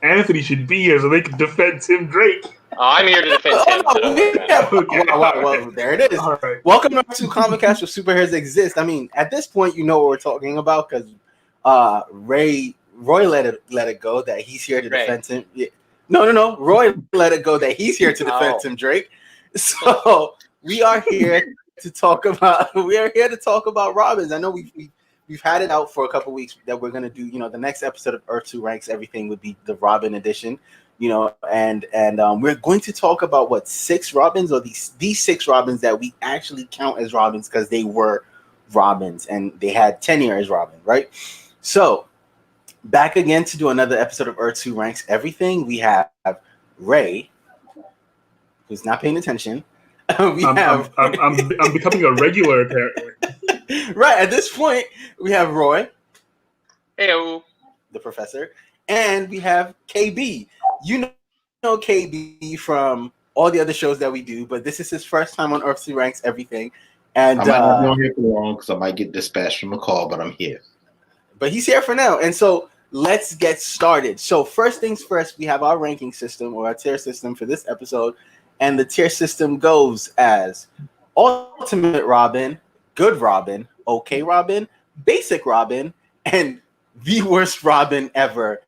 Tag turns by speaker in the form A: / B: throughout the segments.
A: Anthony should be here so they can defend Tim Drake.
B: I'm here to defend him.
C: Well, there it is. Right. Welcome to Comic Cast where superheroes exist. I mean, at this point, you know what we're talking about because Roy let it go that he's here to defend him. Yeah. No. Roy let it go that he's here to defend Tim Drake. So we are here to talk about. We are here to talk about Robins. I know we've had it out for a couple weeks that we're gonna do. You know, the next episode of Earth2 Ranks Everything would be the Robin edition. You know, and we're going to talk about what 6 Robins or these 6 Robins that we actually count as Robins because they were Robins and they had tenure as Robin, right? So back again to do another episode of Earth2 Ranks Everything. We have Ray, who's not paying attention. I'm
A: becoming a regular apparently.
C: Right at this point, we have Roy,
B: Heyo,
C: the professor, and we have KB. You know KB from all the other shows that we do, but this is his first time on Earth2 Ranks Everything. And
D: I might not be on here for long because I might get dispatched from a call, but I'm here.
C: But he's here for now. And so let's get started. So first things first, we have our ranking system or our tier system for this episode. And the tier system goes as Ultimate Robin, Good Robin, Okay Robin, Basic Robin, and the worst Robin ever,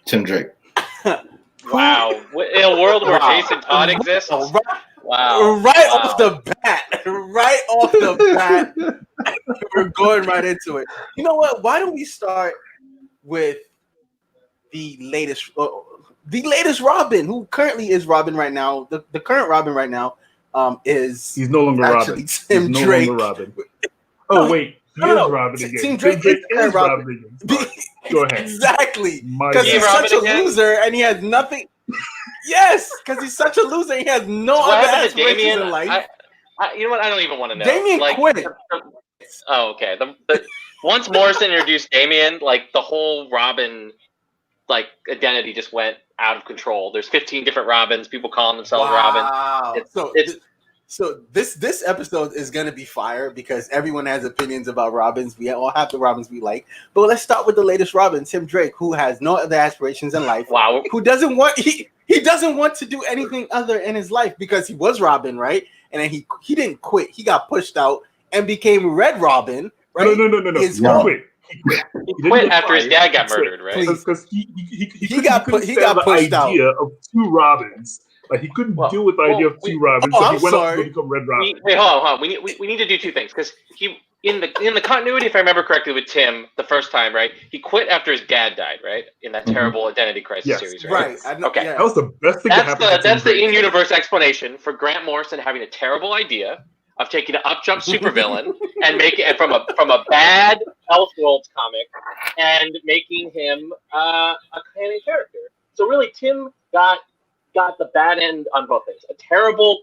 D: Tim Drake.
B: Wow. In a world where Jason Todd exists? Wow.
C: Right off the bat. We're going right into it. You know what? Why don't we start with the latest Robin, who currently is Robin right now. The current Robin right now is...
A: He's no longer Robin.
C: Tim Drake.
A: No longer Robin. Oh, wait. He is Robin again.
C: Tim Drake is Robin again.
A: Go ahead.
C: Exactly. Because he's such a loser and he has nothing. Yes, because he's such a loser. He has no other aspirations in life.
B: You know what? I don't even want to know.
C: Damian quit.
B: Oh, okay. Once Morrison introduced Damian, like the whole Robin identity just went out of control. There's 15 different Robins. People calling themselves Robin.
C: So this episode is going to be fire because everyone has opinions about Robins. We all have the Robins we like. But let's start with the latest Robin, Tim Drake, who has no other aspirations in life.
B: Wow.
C: Who doesn't want he doesn't want to do anything other in his life because he was Robin, right? And then he didn't quit. He got pushed out and became Red Robin, right?
A: No.
B: He quit after his dad got murdered, right?
C: Because
A: he
C: got pushed out.
A: Idea of 2 Robins. Like he couldn't deal with the idea of 2 Robins, so he went up to become Red Robin.
B: Hold on. We need to do 2 things because he in the continuity, if I remember correctly, with Tim the first time, right? He quit after his dad died, right? In that terrible Identity Crisis series, right?
C: Okay,
A: that was the best thing that happened.
B: That's the in-universe explanation for Grant Morrison having a terrible idea of taking an up-jump supervillain and making it from a bad Elseworlds comic and making him a canon character. So really, Tim got the bad end on both things. A terrible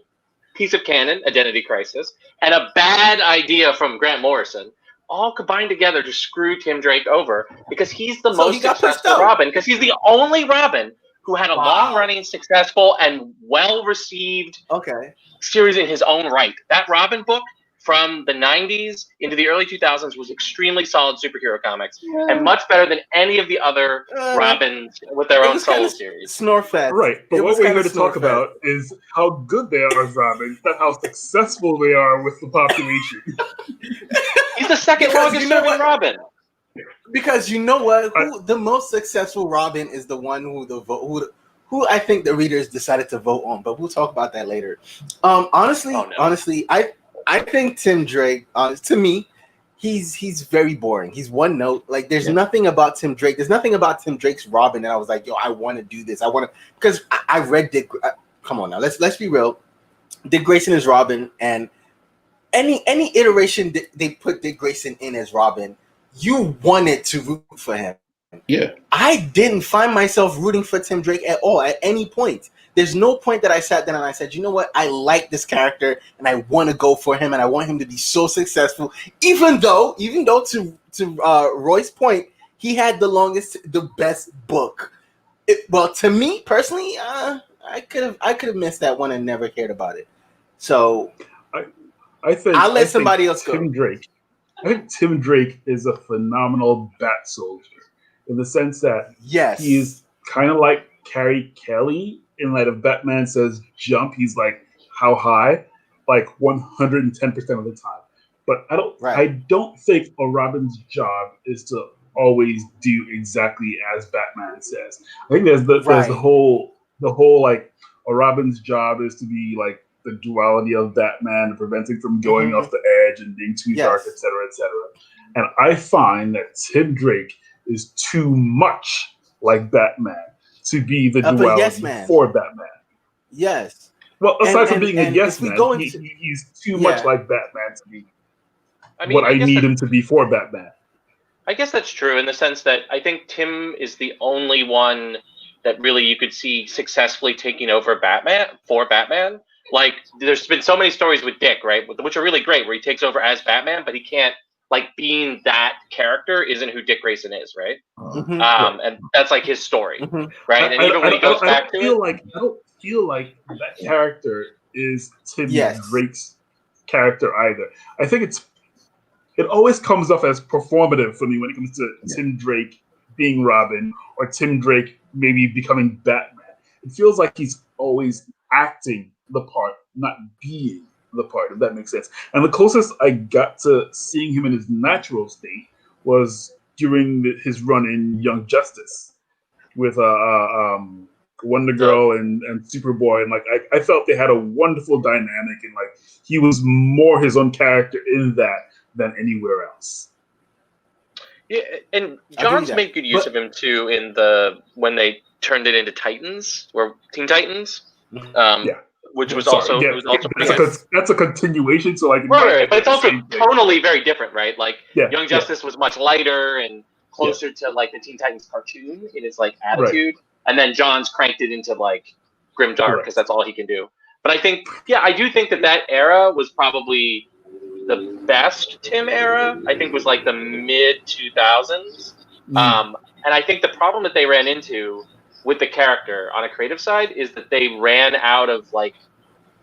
B: piece of canon, Identity Crisis, and a bad idea from Grant Morrison, all combined together to screw Tim Drake over because he's the most successful Robin, because he's the only Robin who had a long-running, successful, and well-received series in his own right. That Robin book from the 90s into the early 2000s was extremely solid superhero comics and much better than any of the other Robins with their own solo series.
C: Snore-fed.
A: Right, but what we're here to talk about is how good they are as Robins, not how successful they are with the population.
B: He's the second longest serving Robin.
C: Because you know what? The most successful Robin is the one who I think the readers decided to vote on, but we'll talk about that later. Honestly, I think Tim Drake, to me, he's very boring. He's one note. Like, there's nothing about Tim Drake. There's nothing about Tim Drake's Robin that I was like, yo, I want to do this. I want to, because I read Dick. Come on now, let's be real. Dick Grayson is Robin, and any iteration they put Dick Grayson in as Robin, you wanted to root for him.
D: Yeah,
C: I didn't find myself rooting for Tim Drake at all at any point. There's no point that I sat down and I said, you know what? I like this character and I want to go for him and I want him to be so successful. Even though to Roy's point, he had the best book. Well, to me personally, I could have missed that one and never cared about it. So
A: I think
C: I'll let somebody else go.
A: Tim Drake. I think Tim Drake is a phenomenal bat soldier in the sense that he's kind of like Carrie Kelly in light of Batman Says Jump. He's like, how high? Like 110% of the time. But I don't think a Robin's job is to always do exactly as Batman says. I think there's the whole like a Robin's job is to be like the duality of Batman, preventing from going off the edge and being too dark, etc., etc. And I find that Tim Drake is too much like Batman to be the duality for Batman.
C: Yes.
A: Well, aside from being a yes man, he's too much like Batman to be what I need him to be for Batman.
B: I guess that's true in the sense that I think Tim is the only one that really you could see successfully taking over Batman for Batman. Like, there's been so many stories with Dick, right, which are really great, where he takes over as Batman, but he can't, like, being that character isn't who Dick Grayson is, right? And that's like his story, right? And even when he goes back to it,
A: I don't feel like that character is Tim Drake's character either. I think it always comes off as performative for me when it comes to Tim Drake being Robin or Tim Drake maybe becoming Batman. It feels like he's always acting the part, not being the part, if that makes sense. And the closest I got to seeing him in his natural state was during his run in Young Justice with Wonder Girl and Superboy, and like I felt they had a wonderful dynamic, and like he was more his own character in that than anywhere else.
B: Yeah, and John's made good use of him too in when they turned it into Titans, or Teen Titans. Which was also
A: that's a continuation. So like
B: right, but it's also tonally very different, right? Like Young Justice was much lighter and closer to like the Teen Titans cartoon in its like attitude, and then John's cranked it into like grim dark because that's all he can do. But I think, I do think that era was probably the best Tim era. I think was like the mid 2000s, and I think the problem that they ran into with the character on a creative side is that they ran out of like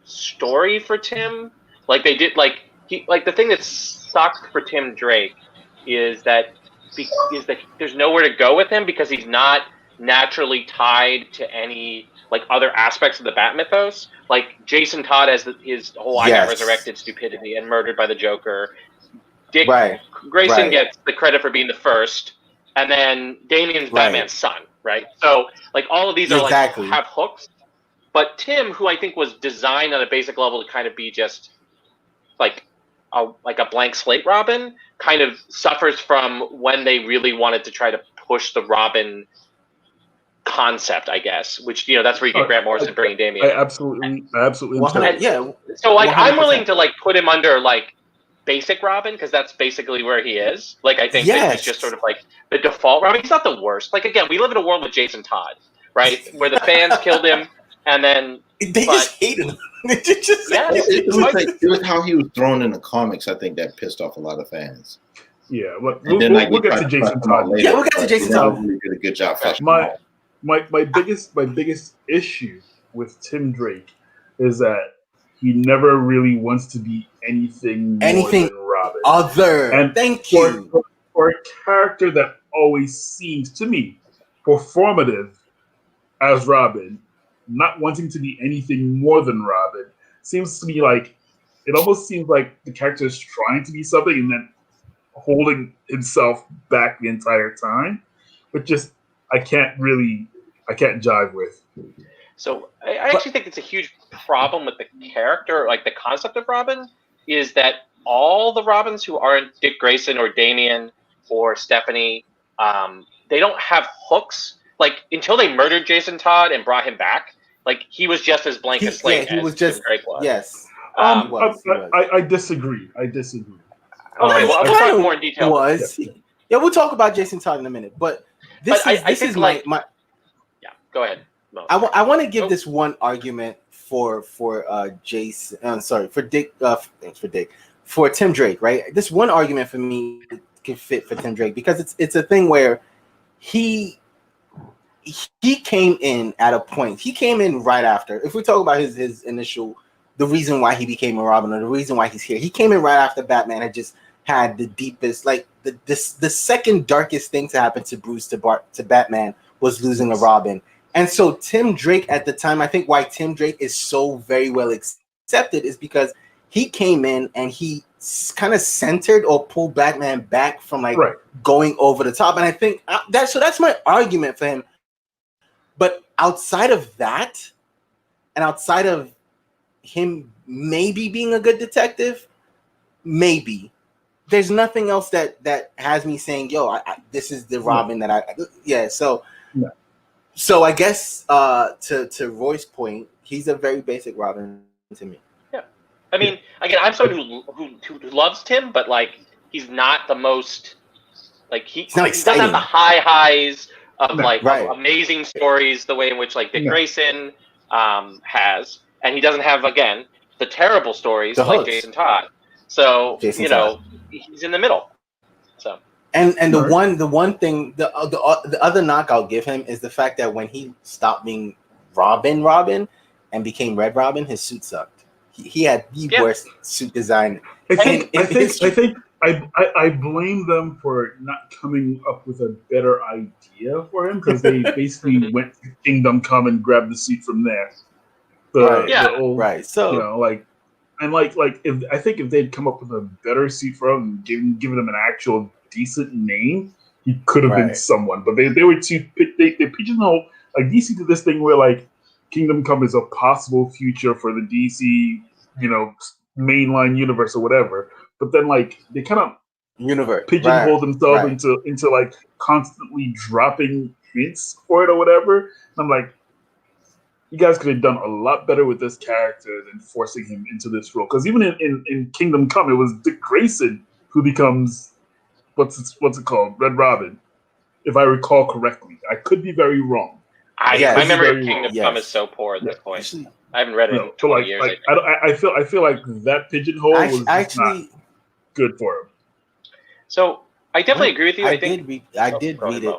B: story for Tim. Like they did the thing that sucks for Tim Drake is that there's nowhere to go with him because he's not naturally tied to any like other aspects of the Bat mythos. Like Jason Todd has his whole I got resurrected stupidity and murdered by the Joker. Grayson gets the credit for being the first, and then Damian's Batman's son. Right, so like all of these are like have hooks, but Tim, who I think was designed on a basic level to kind of be just like a blank slate Robin, kind of suffers from when they really wanted to try to push the Robin concept, I guess. Which that's where you get Grant Morrison bringing Damian.
A: I absolutely.
B: So like 100%. I'm willing to like put him under like basic Robin because that's basically where he is. Like I think that he's just sort of like the default Robin. He's not the worst. Like again, we live in a world with Jason Todd, right? Where the fans killed him and then
C: they just hated him.
D: It was how he was thrown in the comics. I think that pissed off a lot of fans.
A: Yeah, we'll get to Jason Todd later.
C: Yeah, we'll get to Jason Todd.
D: Really did a good job.
A: My biggest issue with Tim Drake is that he never really wants to be anything more than Robin.
C: Thank you.
A: For a character that always seems to me performative as Robin, not wanting to be anything more than Robin, seems to me like it almost seems like the character is trying to be something and then holding himself back the entire time, but just I can't jive with.
B: So I actually think it's a huge problem with the character, like the concept of Robin, is that all the Robins who aren't Dick Grayson or Damian or Stephanie, they don't have hooks. Like until they murdered Jason Todd and brought him back, like he was just as blank a slate as Tim Drake was.
C: Yes.
A: I disagree.
B: Okay, well, I'll talk more in detail.
C: We'll talk about Jason Todd in a minute, but this is my.
B: Yeah, go ahead. No.
C: I want to give this one argument for Jason. For Dick. For Tim Drake, right? This one argument for me can fit for Tim Drake because it's a thing where he came in at a point. He came in right after. If we talk about his initial, the reason why he became a Robin or the reason why he's here, he came in right after Batman had just had the deepest, like the second darkest thing to happen to Bruce to Batman was losing a Robin. And so Tim Drake at the time, I think why Tim Drake is so very well accepted is because he came in and he kind of centered or pulled Batman back from like going over the top. And I think that's my argument for him. But outside of that, and outside of him maybe being a good detective, maybe there's nothing else that has me saying, yo, this is the Robin So I guess to Roy's point, he's a very basic Robin to me.
B: Yeah, I mean, again, I'm someone who loves Tim, but like he's not the most like he doesn't have the highs of of amazing stories the way in which like Dick Grayson has, and he doesn't have again the terrible stories like Jason Todd. So he's in the middle. So.
C: And the one thing the other knock I'll give him is the fact that when he stopped being Robin and became Red Robin, his suit sucked. He had the worst suit design.
A: I think I blame them for not coming up with a better idea for him because they basically went to Kingdom Come and grabbed the suit from there. So if they'd come up with a better suit for him and given him an actual decent name, he could have been someone. But they were too they pigeonholed like DC did this thing where like Kingdom Come is a possible future for the DC, mainline universe or whatever. But then like they kind of pigeonholed themselves into like constantly dropping hints for it or whatever. And I'm like, you guys could have done a lot better with this character than forcing him into this role. Because even in Kingdom Come, it was Dick Grayson who becomes what's it called? Red Robin, if I recall correctly. I could be very wrong.
B: I remember Kingdom Come is so poor at this point. Actually, I haven't read it in 20 years.
A: I feel like that pigeonhole was not good for him.
B: So I definitely agree with you.
C: I did read it.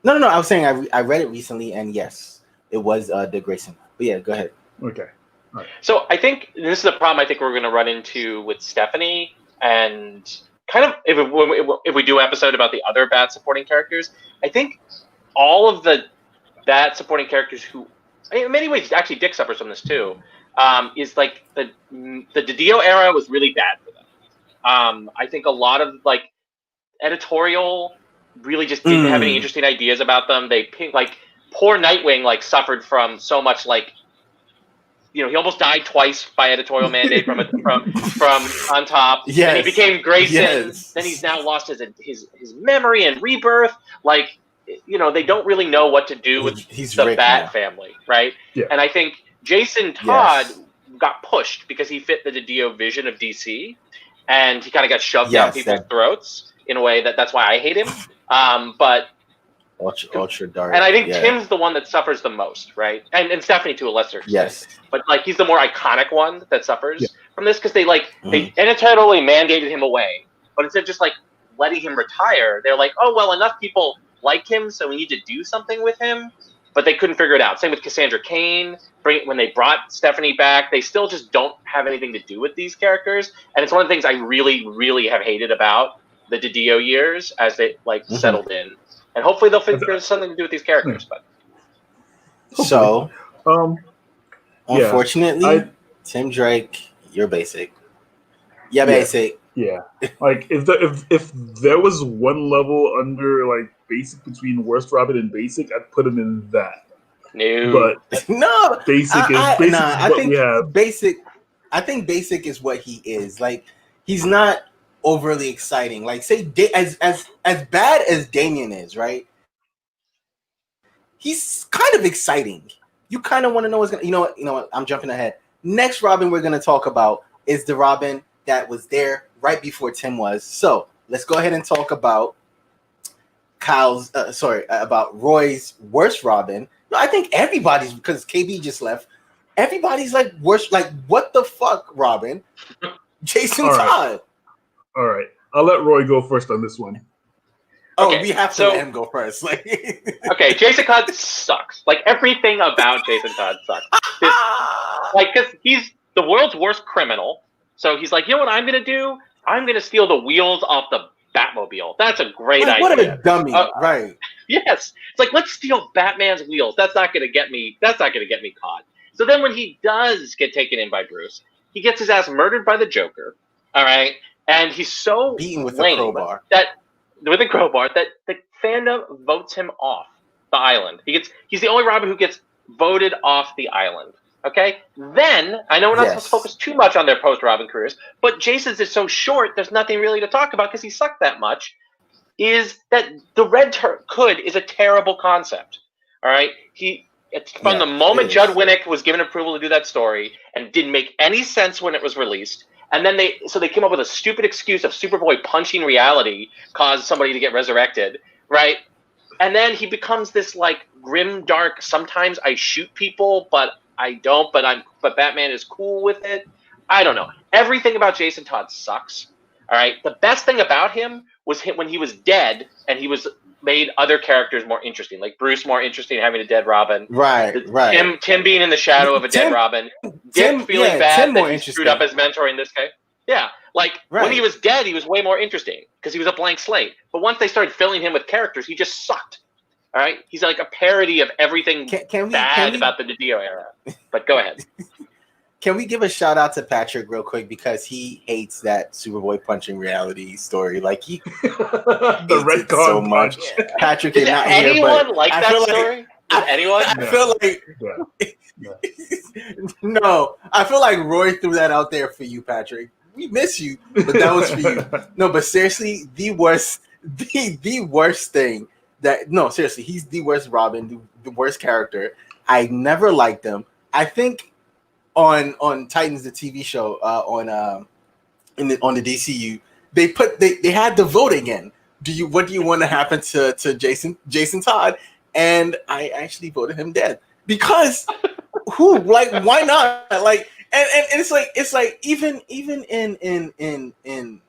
C: No. I was saying I read it recently, and yes, it was Dick Grayson. But yeah, go ahead.
A: Okay. All right.
B: So I think this is a problem I think we're going to run into with Stephanie, and kind of if we do an episode about the other bad supporting characters, I think all of the bad supporting characters who, in many ways, actually Dick suffers from this too, is like the DiDio era was really bad for them. I think a lot of like editorial really just didn't have any interesting ideas about them. They like poor Nightwing like suffered from so much like. He almost died twice by editorial mandate from on top. Yes. And he became Grayson. Yes. Then he's now lost his memory and rebirth. Like, they don't really know what to do with the Bat family, right? Yeah. And I think Jason Todd got pushed because he fit the DiDio vision of DC, and he kind of got shoved down people's throats in a way that's why I hate him. But
C: ultra dark.
B: And I think Tim's the one that suffers the most, right? And Stephanie to a lesser extent. Yes. But like he's the more iconic one that suffers from this because they editorially mandated him away. But instead of just like letting him retire, they're like, oh well, enough people like him, so we need to do something with him. But they couldn't figure it out. Same with Cassandra Cain. When they brought Stephanie back, they still just don't have anything to do with these characters. And it's one of the things I really, really have hated about the DiDio years as they settled in. And hopefully they'll figure something to do with these characters. But
C: so, unfortunately, Tim Drake, you're basic. Yeah, basic.
A: Yeah, like if there was one level under like basic between worst Robin and basic, I'd put him in that.
B: No,
A: but
C: no,
A: basic is basic.
C: I think basic. I think basic is what he is. Like he's not overly exciting. Like say as bad as Damian is, right? He's kind of exciting. You kind of want to know what's gonna. You know what? I'm jumping ahead. Next Robin we're gonna talk about is the Robin that was there right before Tim was. So let's go ahead and talk about about Roy's worst Robin. No, I think everybody's because KB just left. Everybody's like worst. Like what the fuck, Robin? Jason Todd.
A: All right, I'll let Roy go first on this one.
C: Oh, we have to let him go first.
B: Okay, Jason Todd sucks. Like everything about Jason Todd sucks. Because he's the world's worst criminal. So he's like, you know what I'm gonna do? I'm gonna steal the wheels off the Batmobile. That's a great idea.
C: What a dummy, right?
B: Yes, it's like, let's steal Batman's wheels. That's not going to get me. That's not going to get me caught. So then, when he does get taken in by Bruce, he gets his ass murdered by the Joker. All right, and he's so
C: beaten with
B: lame
C: a crowbar
B: that the fandom votes him off the island. He's the only Robin who gets voted off the island. Okay, then I know we're not supposed to focus too much on their post-Robin careers, but Jason's is so short. There's nothing really to talk about because he sucked that much. Is that the Red Hood is a terrible concept? All right, from the moment Judd Winnick was given approval to do that story, and didn't make any sense when it was released, and then they came up with a stupid excuse of Superboy punching reality caused somebody to get resurrected, right? And then he becomes this like grim, dark. Sometimes I shoot people, but I don't. But Batman is cool with it. I don't know. Everything about Jason Todd sucks. All right. The best thing about him was when he was dead and he was made other characters more interesting, like Bruce more interesting having a dead Robin.
C: Right.
B: Tim being in the shadow of a dead Robin. Dick feeling bad that he screwed up his mentor in this case. Yeah. Like when he was dead, he was way more interesting because he was a blank slate. But once they started filling him with characters, he just sucked. All right, he's like a parody of everything bad about the Didio era. But go ahead.
C: Can we give a shout out to Patrick real quick because he hates that Superboy punching reality story? Like he
A: the red card
C: so much.
A: Yeah.
C: Patrick
B: is
C: not
B: anyone
C: here, but
B: like that story? Does anyone?
C: I feel like no. I feel like Roy threw that out there for you, Patrick. We miss you, but that was for you. No, but seriously, the worst thing. Seriously, he's the worst Robin, the worst character. I never liked him. I think on Titans, the TV show, on the DCU, they had the vote again. What do you want to happen to Jason Todd? And I actually voted him dead because why not? Like and it's like even in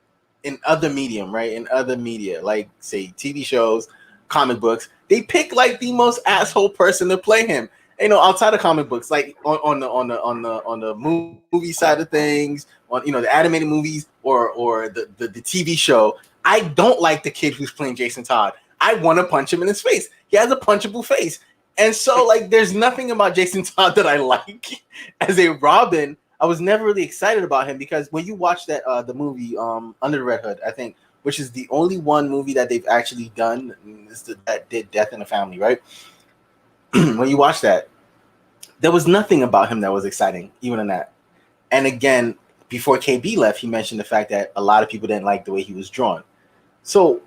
C: other medium, right? In other media, like say TV shows, comic books, they pick like the most asshole person to play him. Outside of comic books, like on the movie side of things, on the animated movies or the TV show, I don't like the kid who's playing Jason Todd. I want to punch him in his face. He has a punchable face, and so like there's nothing about Jason Todd that I like as a Robin. I was never really excited about him because when you watch that the movie Under the Red Hood, I think, which is the only one movie that they've actually done that did Death in the Family, right? When you watch that, there was nothing about him that was exciting, even in that. And again, before KB left, he mentioned the fact that a lot of people didn't like the way he was drawn. So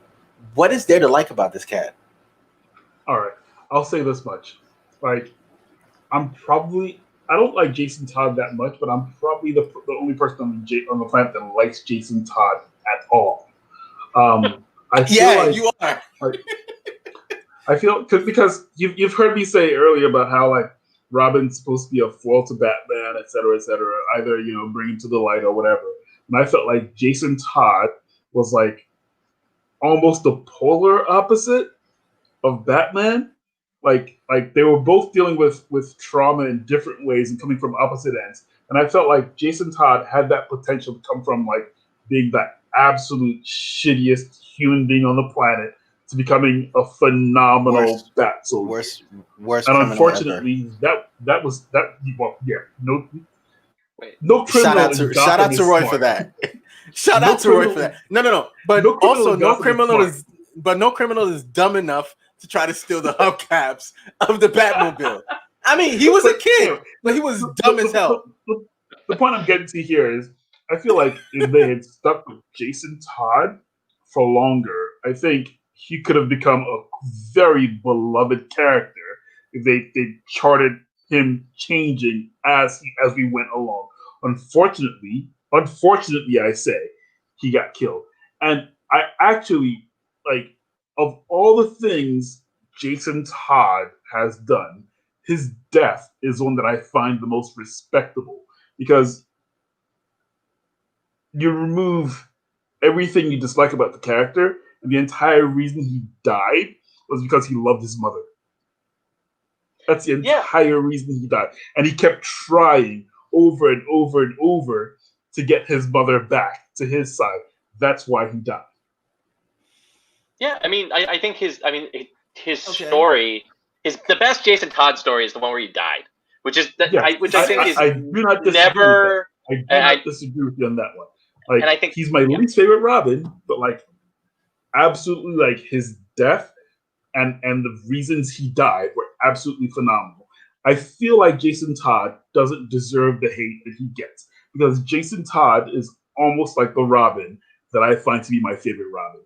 C: what is there to like about this cat?
A: All right, I'll say this much. Like, I don't like Jason Todd that much, but I'm probably the only person on the planet that likes Jason Todd at all. I feel
C: you are.
A: I feel because you've heard me say earlier about how like Robin's supposed to be a foil to Batman, et cetera, either bring him to the light or whatever. And I felt like Jason Todd was like almost the polar opposite of Batman. Like they were both dealing with trauma in different ways and coming from opposite ends. And I felt like Jason Todd had that potential to come from like being that absolute shittiest human being on the planet to becoming a phenomenal bat soldier.
C: Worst.
A: And unfortunately, that was that. Well, yeah, no
C: criminal. Shout out to Roy for that. Shout out to Roy for that. No. But also, no criminal is dumb enough to try to steal the hubcaps of the Batmobile. I mean, he was a kid, but he was dumb as hell.
A: The point I'm getting to here is, I feel like if they had stuck with Jason Todd for longer, I think he could have become a very beloved character if they charted him changing as we went along. Unfortunately, I say, he got killed. And I actually, like, of all the things Jason Todd has done, his death is one that I find the most respectable because you remove everything you dislike about the character, and the entire reason he died was because he loved his mother. That's the entire reason he died. And he kept trying over and over and over to get his mother back to his side. That's why he died.
B: Yeah, I mean, I think his story is the best Jason Todd story is the one where he died, which is I think is
A: I do not disagree
B: never.
A: with that. I do not disagree with you on that one. Like,
B: and I think
A: he's my least favorite Robin, but like, absolutely, like his death and the reasons he died were absolutely phenomenal. I feel like Jason Todd doesn't deserve the hate that he gets because Jason Todd is almost like the Robin that I find to be my favorite Robin.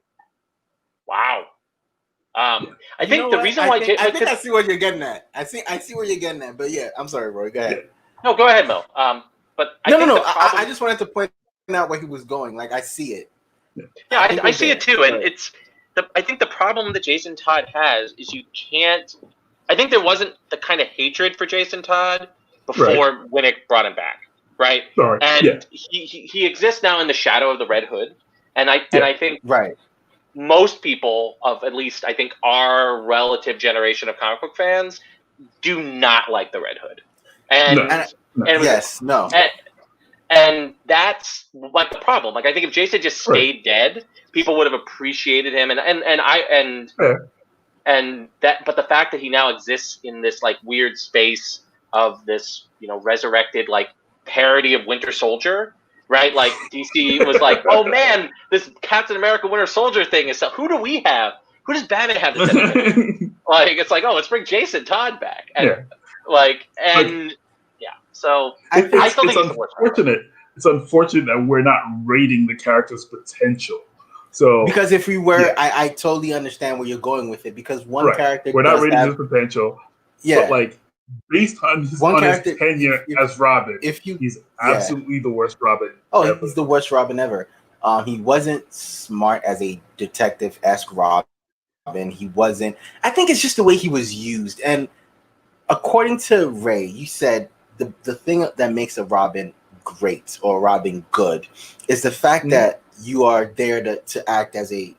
B: Wow. I think the reason why
C: I think I see what you're getting at. I see where you're getting at. But yeah, I'm sorry, Roy. Go ahead.
B: Yeah. No, go ahead, Mo. But
C: I just wanted to point out where he was going. Like, I see it.
B: Yeah, I see it too, and I think the problem that Jason Todd has is you can't. I think there wasn't the kind of hatred for Jason Todd before Winnick brought him back, right?
A: Sorry.
B: And he exists now in the shadow of the Red Hood, and I think most people of at least I think our relative generation of comic book fans do not like the Red Hood, and that's like the problem. Like, I think if Jason just stayed dead, people would have appreciated him, but the fact that he now exists in this like weird space of this, resurrected like parody of Winter Soldier, right? Like DC was like, oh man, this Captain America Winter Soldier thing is who do we have? Who does Batman have that's like, it's like, oh, let's bring Jason Todd back. And so I still think it's
A: unfortunate. It's unfortunate that we're not rating the character's potential. So
C: because if we were, I totally understand where you're going with it. Because one character,
A: we're not rating his potential. But like, based on his tenure as Robin, he's absolutely the worst Robin.
C: Ever. He's the worst Robin ever. He wasn't smart as a detective-esque Robin. He wasn't. I think it's just the way he was used. And according to Ray, you said the thing that makes a Robin great or Robin good is the fact that you are there to act as a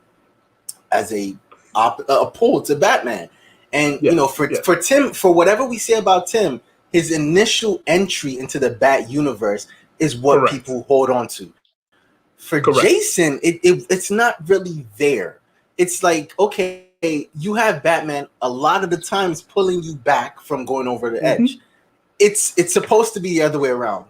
C: pull to Batman. And for Tim, for whatever we say about Tim, his initial entry into the Bat universe is what people hold on to. For Jason, it's not really there. It's like, okay, you have Batman a lot of the times pulling you back from going over the edge. It's supposed to be the other way around.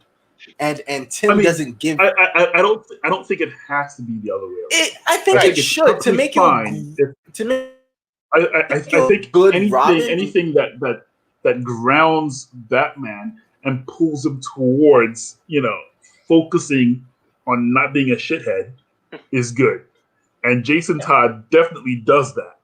C: And Tim doesn't give.
A: I don't think it has to be the other way around.
C: I think it should to make
A: fine. I think good anything that grounds Batman and pulls him towards focusing on not being a shithead is good, and Jason Todd definitely does that.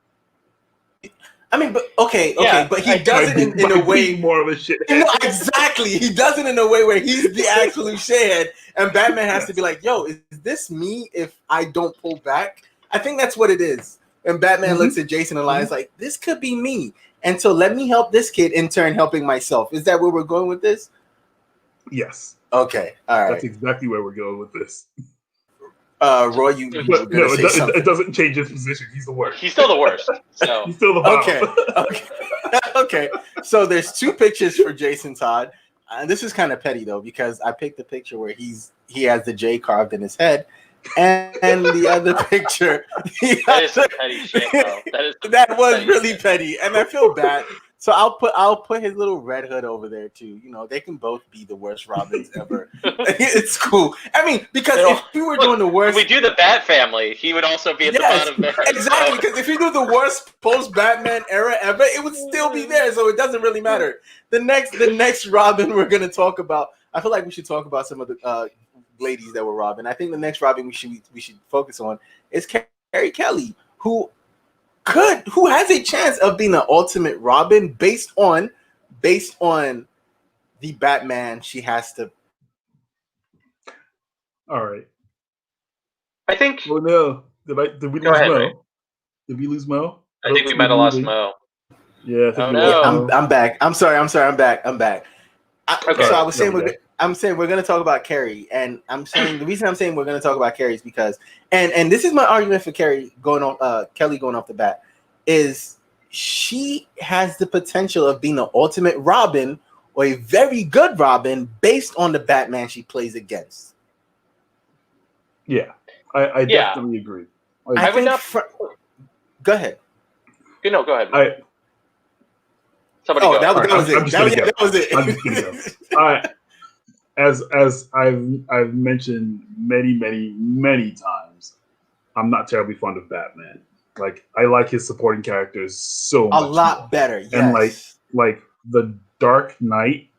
C: I mean, but but he does it in a way
A: more of a shithead.
C: No, exactly. He does it in a way where he's the absolute shithead, and Batman has to be like, "Yo, is this me if I don't pull back?" I think that's what it is. And Batman looks at Jason and Lions like, "This could be me." And so let me help this kid in turn helping myself. Is that where we're going with this?
A: Yes.
C: Okay. All right.
A: That's exactly where we're going with this.
C: Roy,
A: it doesn't change his position. He's the worst.
B: He's still the worst. So
A: he's still the bottom.
C: Okay. So there's two pictures for Jason Todd. This is kind of petty though, because I picked the picture where he has the J carved in his head, and the other picture.
B: That is some petty shit, bro.
C: That was really petty, and I feel bad. So I'll put his little Red Hood over there too. They can both be the worst Robins ever. It's cool. I mean, because if we were doing the worst,
B: if we do the Bat Family, he would also be at the bottom there.
C: Exactly, because if you do the worst post-Batman era ever, it would still be there. So it doesn't really matter. The next Robin we're gonna talk about. I feel like we should talk about some of the ladies that were Robin. I think the next Robin we should focus on is Carrie Kelly, who has a chance of being an ultimate Robin based on the Batman she has to.
A: All right.
B: I think.
A: Oh no! Did we lose Mo? Did we lose Mo?
B: I think we might have lost Mo.
A: Yeah.
C: I'm back. I'm sorry. I'm back. Okay. So I was saying we're going to talk about Carrie, and I'm saying the reason I'm saying we're going to talk about Carrie is because, and this is my argument for Carrie Kelly going off the bat, is she has the potential of being an ultimate Robin or a very good Robin based on the Batman she plays against.
A: Yeah, I definitely agree.
B: I would not.
C: Go ahead.
B: No, go ahead. Somebody go.
C: That was it. That was it.
A: I'm just gonna go. As I've mentioned many times, I'm not terribly fond of Batman. Like, I like his supporting characters so much.
C: A lot better, yes.
A: And like the Dark Knight,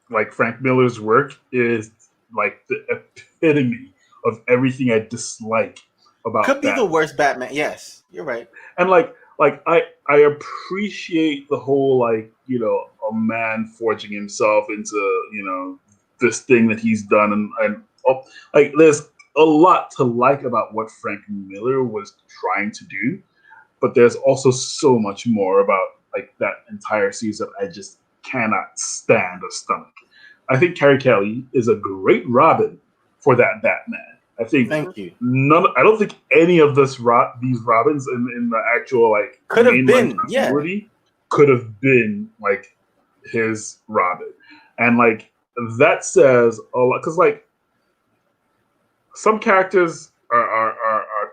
A: like Frank Miller's work is like the epitome of everything I dislike about
C: Could be
A: Batman.
C: the worst Batman. Yes, you're right.
A: And like I appreciate the whole, like, you know, a man forging himself into, you know, this thing that he's done, and like, there's a lot to like about what Frank Miller was trying to do, but there's also so much more about, like, that entire season I just cannot stand or stomach. I think Carrie Kelly is a great Robin for that Batman. I think
C: Thank you.
A: I don't think any of these Robins in the actual, like,
C: could have been
A: could have been like his Robin, and like that says a lot, because like some characters are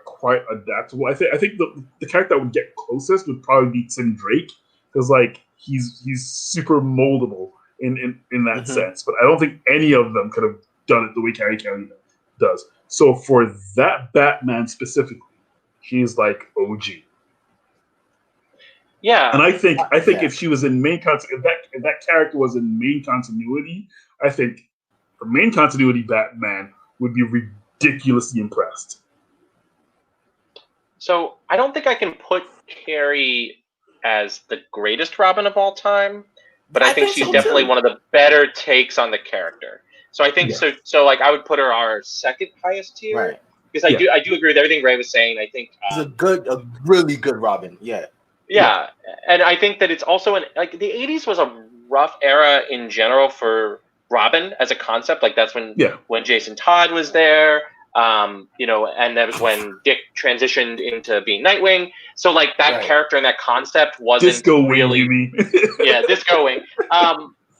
A: quite adaptable. I think the character that would get closest would probably be Tim Drake, because like he's super moldable in that sense. But I don't think any of them could have done it the way Carrie Kelly does. So for that Batman specifically, he's like OG.
B: Yeah,
A: and I think if she was in if that character was in main continuity, I think the main continuity Batman would be ridiculously impressed.
B: So I don't think I can put Carrie as the greatest Robin of all time, but I think she's definitely one of the better takes on the character. So I think so like I would put her our second highest tier, right? Because I do agree with everything Ray was saying. I think
C: she's a really good Robin.
B: Yeah, and I think that it's also like the 80s was a rough era in general for Robin as a concept. Like that's when Jason Todd was there, you know, and that was when Dick transitioned into being Nightwing. So like that character and that concept wasn't
A: Disco
B: really,
A: Wing,
B: Disco Wing.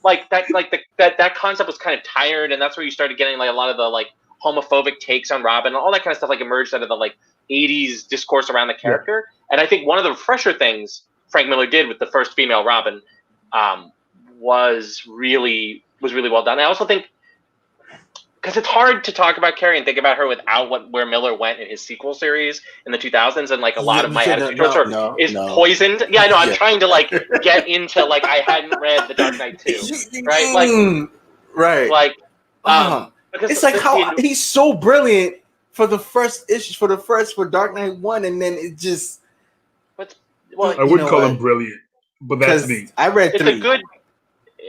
B: Like that concept was kind of tired, and that's where you started getting like a lot of the like homophobic takes on Robin, all that kind of stuff like emerged out of the like 80s discourse around the character. And I think one of the fresher things Frank Miller did with the first female Robin was really well done. I also think because it's hard to talk about Carrie and think about her without where Miller went in his sequel series in the 2000s, and like a lot of my attitude towards her is poisoned. Yeah, I know. I'm trying to like get into like I hadn't read The Dark Knight 2, right? Like, because
C: it's like how he's so brilliant for the first issue, for Dark Knight 1, and then it just.
A: Well, I wouldn't call him brilliant, but that's me.
C: I read 3.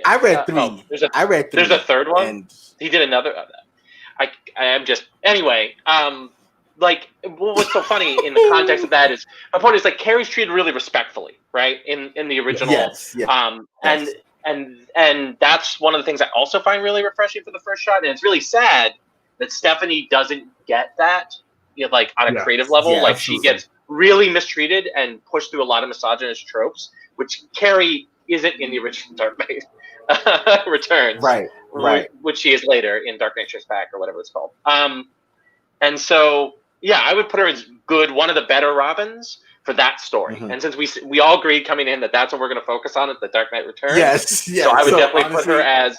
C: I read 3. I read 3.
B: There's a third one. And he did another. I am just anyway. Like what was so funny in the context of that is my point is like Carrie's treated really respectfully, right? In the original. And that's one of the things I also find really refreshing for the first shot, and it's really sad that Stephanie doesn't get that, you know, like on a creative level. Like absolutely. She gets really mistreated and pushed through a lot of misogynist tropes, which Carrie isn't in the original Dark Knight Returns, right? Which she is later in Dark Knight Strikes Back or whatever it's called. And so I would put her as good, one of the better Robins for that story. And since we all agreed coming in that that's what we're going to focus on at the Dark Knight Returns, so I would definitely honestly, put her as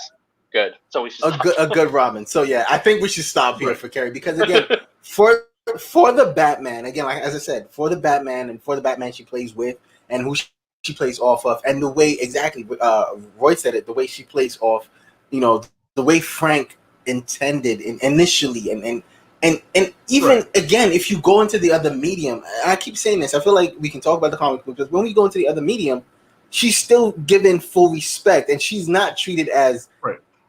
B: good. So we should
C: a good Robin. So I think we should stop here for Carrie, because again, for the Batman, again, like as I said, for the Batman and for the Batman she plays with and who she plays off of, and the way Roy said it, the way she plays off, you know, the way Frank intended initially, and even again, if you go into the other medium, I keep saying this, I feel like we can talk about the comic book, because when we go into the other medium, she's still given full respect, and she's not treated as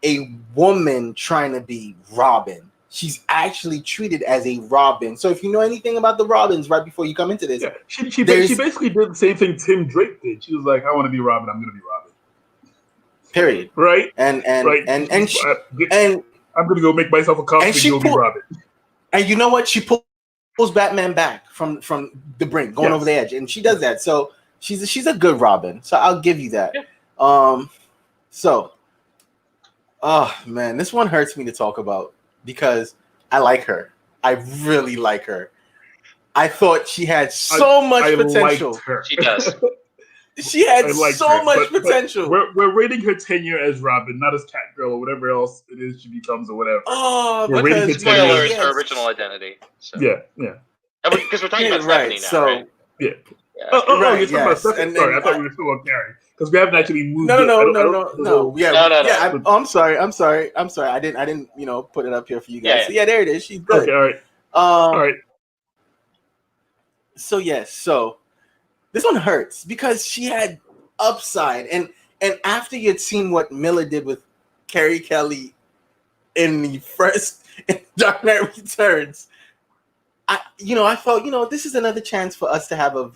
C: a woman trying to be Robin. She's actually treated as a Robin. So if you know anything about the Robins right before you come into this,
A: she basically did the same thing Tim Drake did. She was like, I want to be Robin, I'm going to be Robin.
C: Period.
A: Right?
C: And I'm
A: going to go make myself a costume and you'll be Robin.
C: And you know what? She pulls Batman back from the brink, going over the edge, and she does that. So she's a good Robin. So I'll give you that. Oh man, this one hurts me to talk about because I like her. I really like her. I thought she had so much potential.
A: Liked her.
B: She does.
C: She had so much potential.
A: We're rating her tenure as Robin, not as Catgirl or whatever else it is she becomes or whatever.
C: Oh,
A: we're rating her
B: spoilers, her original identity. So.
A: Yeah.
B: Because we're talking about Stephanie now, right?
A: Yeah.
B: Yeah.
A: You're talking about Stephanie. Sorry, I thought we were still on Carrie because we haven't actually moved.
C: No.
B: Yeah.
C: I'm sorry. I didn't, put it up here for you guys. Yeah, there it is. She's good.
A: Okay, all right.
C: So yes, this one hurts because she had upside, and after you'd seen what Miller did with Carrie Kelly in the first Dark Knight Returns, I felt, this is another chance for us to have a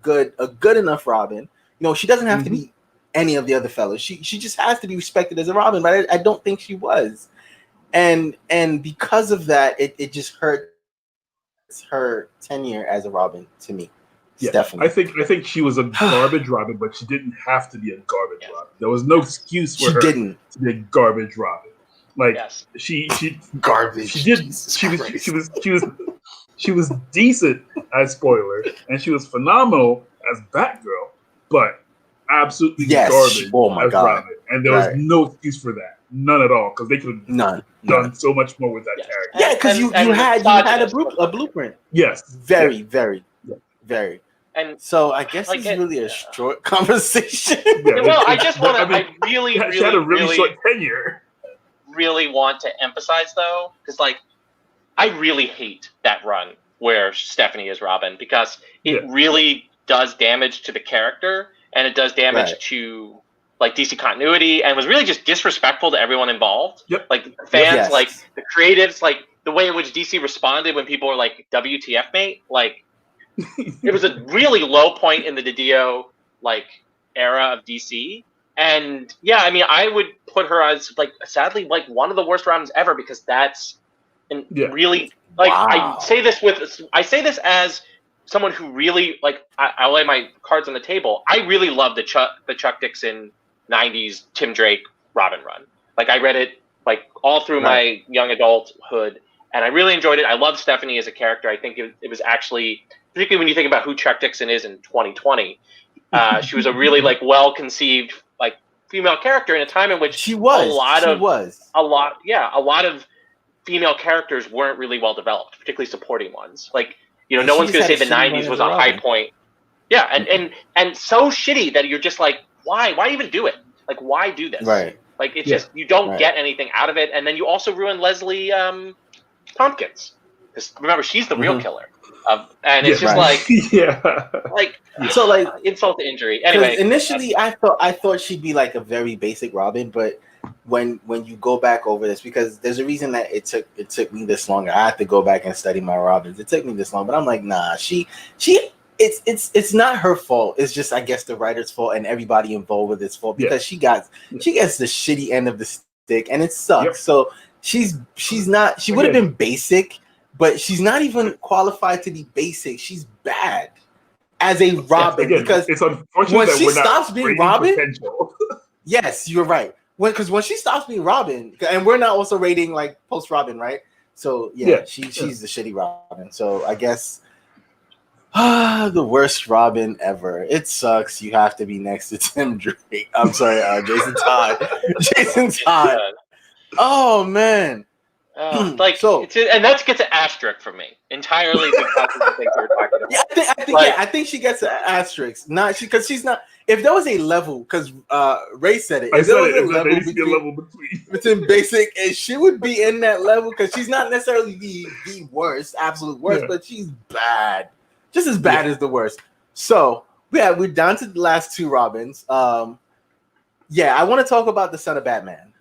C: good enough Robin. She doesn't have to be any of the other fellas. She just has to be respected as a Robin, but I don't think she was, and because of that, it just hurts her tenure as a Robin to me.
A: Yeah,
C: Stephanie.
A: I think she was a garbage Robin, but she didn't have to be a garbage Robin. There was no excuse for her to be a garbage Robin. Like she
C: garbage.
A: She did. She was decent as spoiler, and she was phenomenal as Batgirl, but absolutely garbage as Robin. And there was no excuse for that, none at all, because they could have done so much more with that character.
C: Yeah, because you had a blueprint.
A: Yes,
C: very. And so I guess it's really a short conversation.
B: I just want to. I really
A: had a really short tenure.
B: Really want to emphasize though, because I really hate that run where Stephanie is Robin, because it really does damage to the character, and it does damage to DC continuity, and was really just disrespectful to everyone involved.
A: Yep.
B: Fans, the creatives, the way in which DC responded when people were like, "WTF, mate!" It was a really low point in the DiDio era of DC. And I would put her as sadly one of the worst Robins ever, because that's really I say this as someone who really I'll lay my cards on the table. I really love the Chuck Dixon 90s Tim Drake Robin run. I read it all through my young adulthood, and I really enjoyed it. I love Stephanie as a character. I think it was actually, particularly when you think about who Chuck Dixon is in 2020, she was a really well conceived female character in a time in which a lot of female characters weren't really well developed, particularly supporting ones. No one's going to say the 90s was a high point. Yeah, and so shitty that you're just why even do it? Why do this?
C: Right.
B: It's just, you don't get anything out of it, and then you also ruin Leslie Tompkins. Because remember, she's the real killer. And it's just insult to injury. Anyway,
C: initially I thought she'd be a very basic Robin, but when you go back over this, because there's a reason that it took me this long. I had to go back and study my Robins. It took me this long, but I'm nah, it's not her fault. It's just, I guess, the writer's fault and everybody involved with it's fault, because she gets the shitty end of the stick, and it sucks. Yep. So she would have been basic, but she's not even qualified to be basic. She's bad as a Robin, because
A: it's unfortunate
C: when
A: that
C: she
A: we're not
C: stops being Robin,
A: potential.
C: yes, you're right. Because when she stops being Robin, and we're not also rating post Robin, right? So she's the shitty Robin. So I guess the worst Robin ever. It sucks. You have to be next to Tim Drake. I'm sorry, Jason Todd. Jason Todd. Oh man.
B: And that gets an asterisk for me entirely because of the things we're talking about.
C: I think she gets an asterisk. Because she's not. If there was a level, because Ray said it. If there was a level between basic, and she would be in that level, because she's not necessarily the worst, absolute worst, but she's bad, just as bad as the worst. So we're down to the last two Robins. I want to talk about the son of Batman.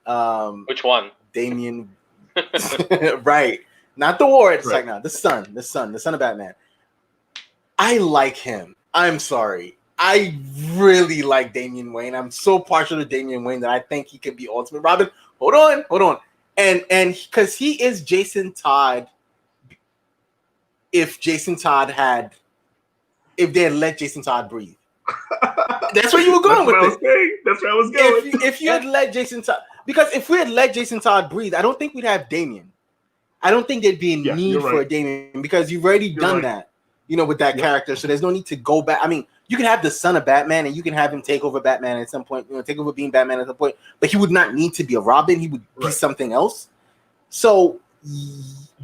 B: Which one?
C: Damian. Right, not the Ward. The son of Batman. I like him. I'm sorry, I really like Damian Wayne. I'm so partial to Damian Wayne that I think he could be Ultimate Robin. Hold on, and because he is Jason Todd. If they had let Jason Todd breathe, that's where you were going with it.
A: That's where I was going.
C: If you had let Jason Todd. Because if we had let Jason Todd breathe, I don't think we'd have Damian. I don't think there'd be a need for a Damian because you've already done that, with that character. So there's no need to go back. I mean, you can have the son of Batman and you can have him take over Batman at some point, take over being Batman at some point, but he would not need to be a Robin. He would be something else. So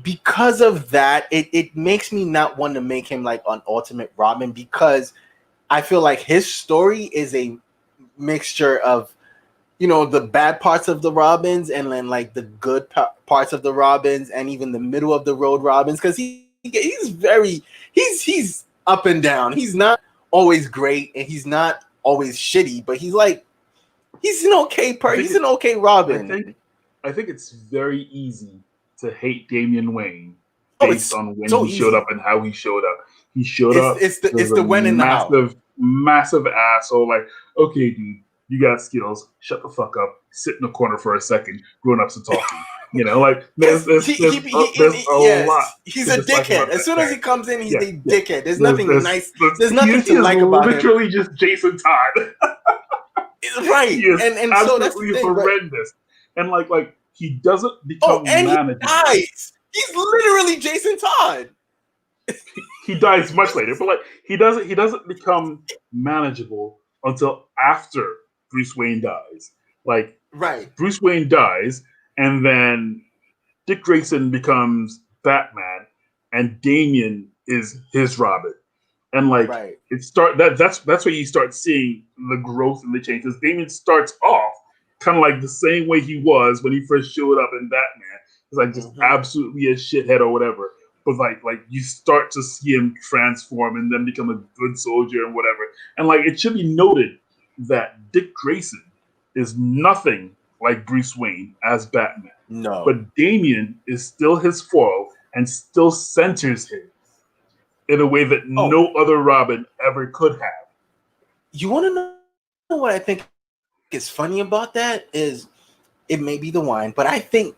C: because of that, it makes me not want to make him like an ultimate Robin because I feel like his story is a mixture of, the bad parts of the Robins and then like the good parts of the Robins and even the middle of the road Robins because he's up and down. He's not always great and he's not always shitty, but he's an okay he's an okay Robin.
A: I think it's very easy to hate Damian Wayne based on when he showed up and how he showed up. He showed up.
C: It's the when in the house.
A: Massive asshole. Like, okay, dude, you got skills. Shut the fuck up. Sit in the corner for a second. Grown-ups are talking. There's a lot.
C: He's a dickhead. As soon as he comes in, he's a dickhead. There's nothing nice. There's nothing to like about him.
A: Literally just Jason Todd.
C: Right.
A: He is
C: and
A: absolutely
C: so that's the thing,
A: horrendous. And like he doesn't become manageable.
C: He dies. He's literally Jason Todd.
A: He dies much later, but like he doesn't become manageable until after Bruce Wayne dies. Like Bruce Wayne dies, and then Dick Grayson becomes Batman, and Damian is his Robin. And like that's where you start seeing the growth and the change. Because Damian starts off kind of like the same way he was when he first showed up in Batman. It's like just absolutely a shithead or whatever. But like you start to see him transform and then become a good soldier and whatever. And like it should be noted that Dick Grayson is nothing like Bruce Wayne as Batman.
C: No.
A: But Damian is still his foil and still centers him in a way that no other Robin ever could have.
C: You want to know what I think is funny about that? Is it may be the wine, but I think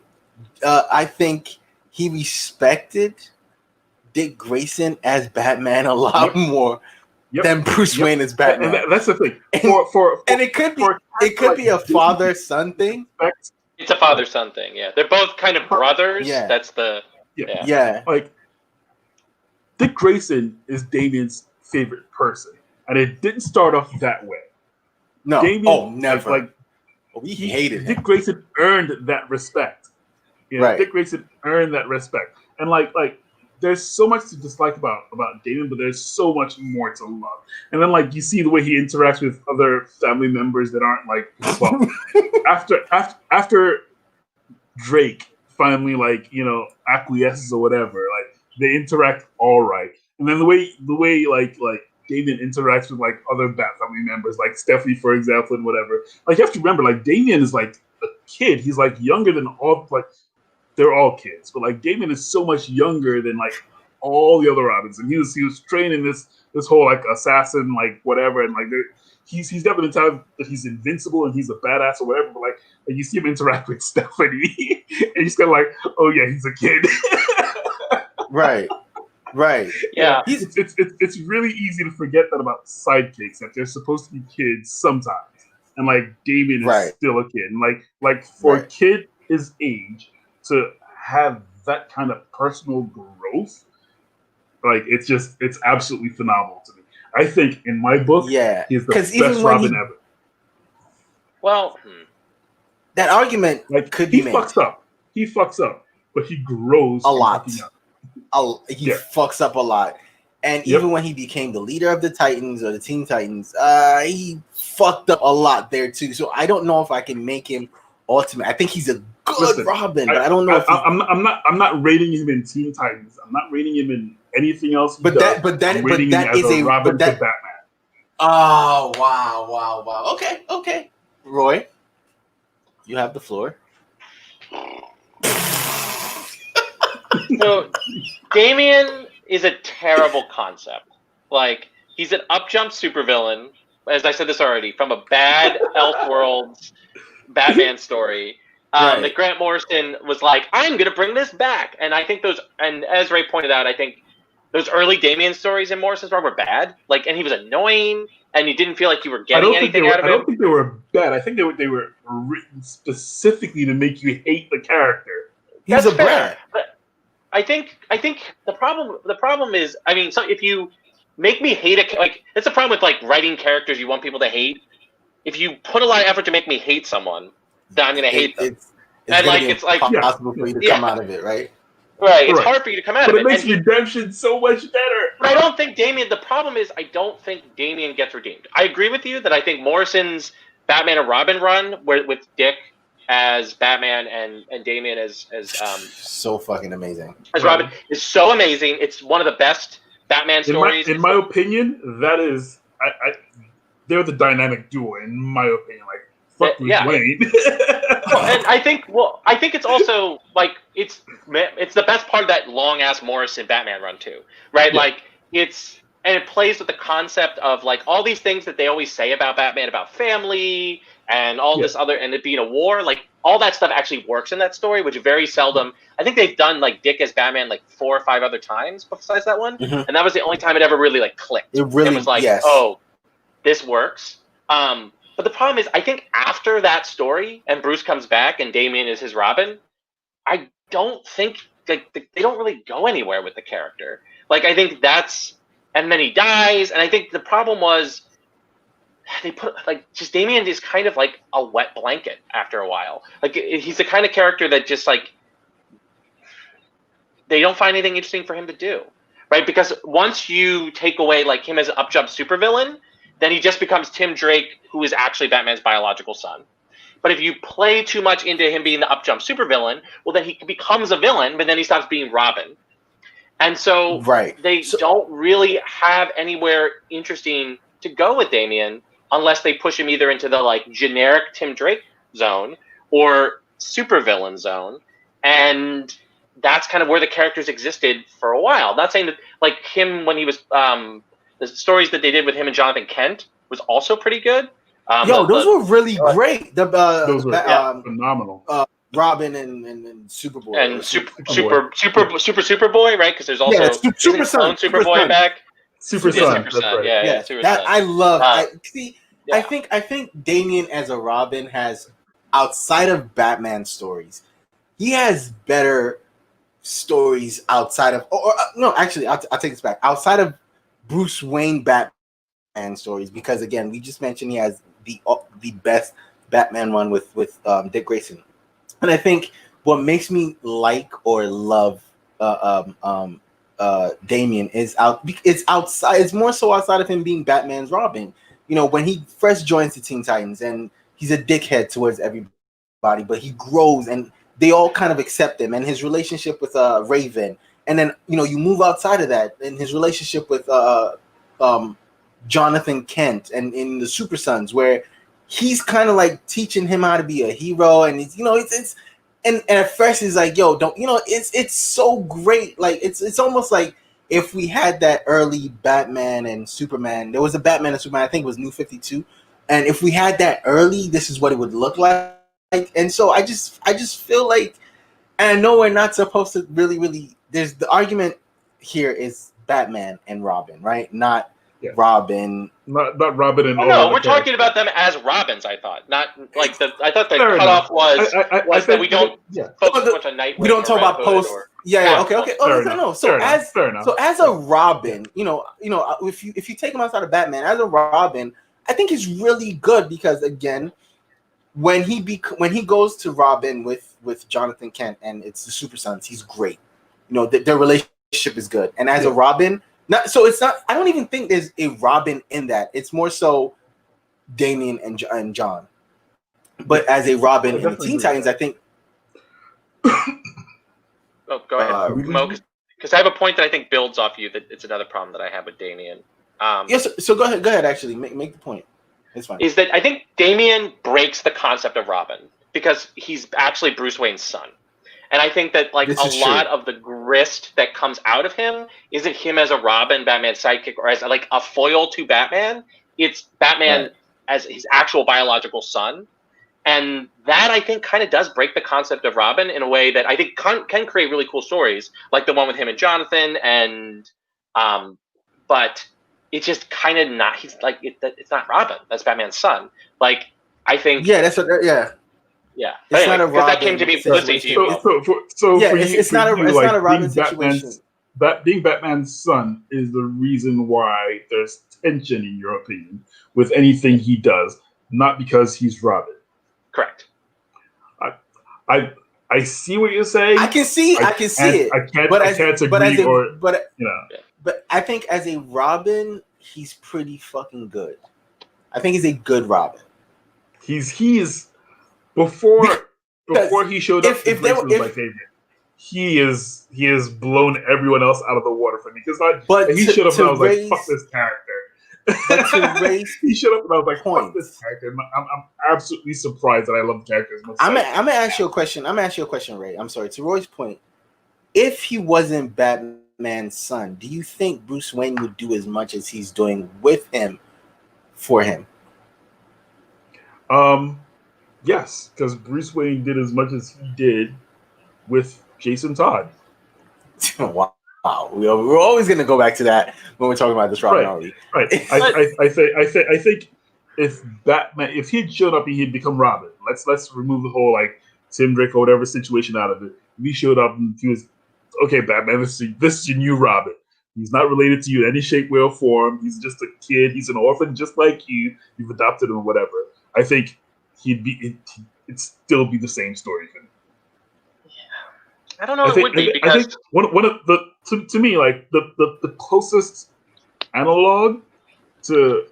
C: he respected Dick Grayson as Batman a lot more than Bruce Wayne as Batman.
A: And that's the thing.
C: And it could be a father-son thing.
B: It's a father-son thing. Yeah, they're both kind of brothers. Yeah, that's the
A: Like Dick Grayson is Damian's favorite person, and it didn't start off that way.
C: No,
A: Damian,
C: never. We hated him.
A: Dick Grayson earned that respect. Dick Grayson earned that respect, and like there's so much to dislike about Damian, but there's so much more to love. And then like you see the way he interacts with other family members that aren't like after Drake finally acquiesces or whatever, like they interact all right. And then the way like Damian interacts with like other Bat family members, like Stephanie, for example, and whatever. Like you have to remember, like Damian is like a kid. He's like younger than all they're all kids, but like Damian is so much younger than like all the other Robins, and he was trained in this whole like assassin like whatever, and like he's never been told that he's invincible and he's a badass or whatever. But like you see him interact with Stephanie, and he's kind of like, oh yeah, he's a kid.
C: Right.
B: Yeah,
A: it's really easy to forget that about sidekicks, that they're supposed to be kids sometimes, and like Damian is still a kid, and like for a kid his age to have that kind of personal growth, like it's absolutely phenomenal to me. I think in my book, he's the best Robin ever.
B: Well,
C: that argument could be made.
A: He fucks up, but he grows
C: a lot. He fucks up a lot. And even when he became the leader of the Titans or the Teen Titans, he fucked up a lot there too. So I don't know if I can make him ultimate. I think he's a good Robin, but I don't know if
A: I'm not rating him in Teen Titans. I'm not rating him in anything else.
C: But that is a
A: Robin to Batman.
C: Oh wow. Okay. Roy, you have the floor.
B: So Damian is a terrible concept. Like he's an up-jump supervillain, as I said this already, from a bad Elseworlds Batman story. That Grant Morrison was like, I'm going to bring this back. And I think and as Ray pointed out, I think those early Damian stories in Morrison's run were bad. Like, and he was annoying, and you didn't feel like you were getting anything out of it.
A: I don't think they were bad. I think they were written specifically to make you hate the character.
C: He's a brat.
B: I think the problem is, I mean, so if you make me hate it's a problem with like writing characters you want people to hate. If you put a lot of effort to make me hate someone, then I'm gonna hate them.
C: It's impossible for you to come out of it, right?
B: Right, it's hard for you to come out of it.
A: But it makes redemption so much better.
B: But I don't think Damian. The problem is, I don't think Damian gets redeemed. I agree with you that I think Morrison's Batman and Robin run, with Dick as Batman and Damian as
C: so fucking amazing
B: as Robin, is so amazing. It's one of the best Batman stories.
A: In my opinion, that is, they're the dynamic duo. In my opinion, like fuck Bruce Wayne.
B: And I think it's also like it's the best part of that long ass Morrison Batman run too, right? Yeah. Like it plays with the concept of like all these things that they always say about Batman, about family and all this other, and it being a war, like all that stuff actually works in that story, which very seldom. I think they've done like Dick as Batman like 4 or 5 other times besides that one, and that was the only time it ever really like clicked. It was like, oh, this works. But the problem is, I think after that story and Bruce comes back and Damian is his Robin, I don't think they don't really go anywhere with the character. Like I think and then he dies, and I think the problem was they put just Damian is kind of like a wet blanket after a while. Like he's the kind of character that just like they don't find anything interesting for him to do, right? Because once you take away like him as an up jump supervillain, then he just becomes Tim Drake, who is actually Batman's biological son. But if you play too much into him being the up jump supervillain, well, then he becomes a villain, but then he stops being Robin. And so they don't really have anywhere interesting to go with Damian unless they push him either into the like generic Tim Drake zone or supervillain zone. And that's kind of where the characters existed for a while. Not saying that like him when he was the stories that they did with him and Jonathan Kent was also pretty good.
C: Those were really great.
A: Those were phenomenal.
C: Robin and Superboy
B: and Superboy, right? Because there's also
C: Super Son,
B: Superboy back.
A: Super Son.
B: Super Son. Yeah, Super Son.
C: I love. I think Damian as a Robin has, outside of Batman stories, he has better stories outside of. No, actually, I'll take this back. Outside of Bruce Wayne Batman stories, because again, we just mentioned he has the best Batman one with Dick Grayson, and I think what makes me like or love Damian is it's outside. It's more so outside of him being Batman's Robin. You know, when he first joins the Teen Titans and he's a dickhead towards everybody, but he grows and they all kind of accept him, and his relationship with Raven. And then, you know, you move outside of that and his relationship with Jonathan Kent and in the Super Sons, where he's kind of like teaching him how to be a hero. And it's, you know, and at first he's like, yo, don't, you know, it's so great. Like it's almost like if we had that early Batman and Superman, there was a Batman and Superman, I think it was New 52. And if we had that early, this is what it would look like. And so I just feel like, and I know we're not supposed to really, there's the argument here is Batman and Robin, right? Not Robin.
A: Not Robin and
B: no, we're talking about them as Robins, I thought. Not like I thought the cutoff was that we don't focus much on Nightwing.
C: We don't talk about post. Okay. Oh, no. So as a Robin, you know, if you take him outside of Batman, as a Robin, I think he's really good because again, when he goes to Robin with Jonathan Kent and it's the Super Sons, he's great. You know, their relationship is good. And as a Robin, I don't even think there's a Robin in that. It's more so Damian and John. But as a Robin in the Teen Titans, I think.
B: Oh, go ahead, Mo, because I have a point that I think builds off you. That it's another problem that I have with Damian.
C: So go ahead. Actually, make the point. It's fine.
B: Is that I think Damian breaks the concept of Robin because he's actually Bruce Wayne's son. And I think that like a lot of the grist that comes out of him isn't him as a Robin, Batman's sidekick, or as like a foil to Batman. It's Batman as his actual biological son. And that I think kind of does break the concept of Robin in a way that I think can create really cool stories, like the one with him and Jonathan. And but it's just kind of not. He's like it's not Robin. That's Batman's son. Like I think.
C: Yeah, that's what. Yeah.
B: Yeah,
C: it's not a Robin.
B: That came to me listening to you.
C: It's not a Robin situation.
A: Being Batman's son is the reason why there's tension, in your opinion, with anything he does, not because he's Robin.
B: Correct.
A: I see what you're saying.
C: I can see it.
A: I can't agree.
C: But I think as a Robin, he's pretty fucking good. I think he's a good Robin.
A: He is before he showed up. Grayson was my favorite. He has blown everyone else out of the water for me because he showed up and I was like, fuck this character.
C: But to raise
A: he showed up and I was like, fuck this character. I'm absolutely surprised that I love the character as much.
C: I'm gonna ask you a question. Ray. I'm sorry. To Roy's point, if he wasn't Batman's son, do you think Bruce Wayne would do as much as he's doing with him for him?
A: Yes, because Bruce Wayne did as much as he did with Jason Todd.
C: Wow. We're always going to go back to that when we're talking about this Robin already.
A: Right. I think if Batman, if he'd shown up and he'd become Robin, let's remove the whole like Tim Drake or whatever situation out of it. If he showed up and he was, okay, Batman, this is your new Robin. He's not related to you in any shape, way, or form. He's just a kid. He's an orphan, just like you. You've adopted him or whatever. I think it'd still be the same story for him.
B: I don't know. I think
A: one of the to me like the closest analog to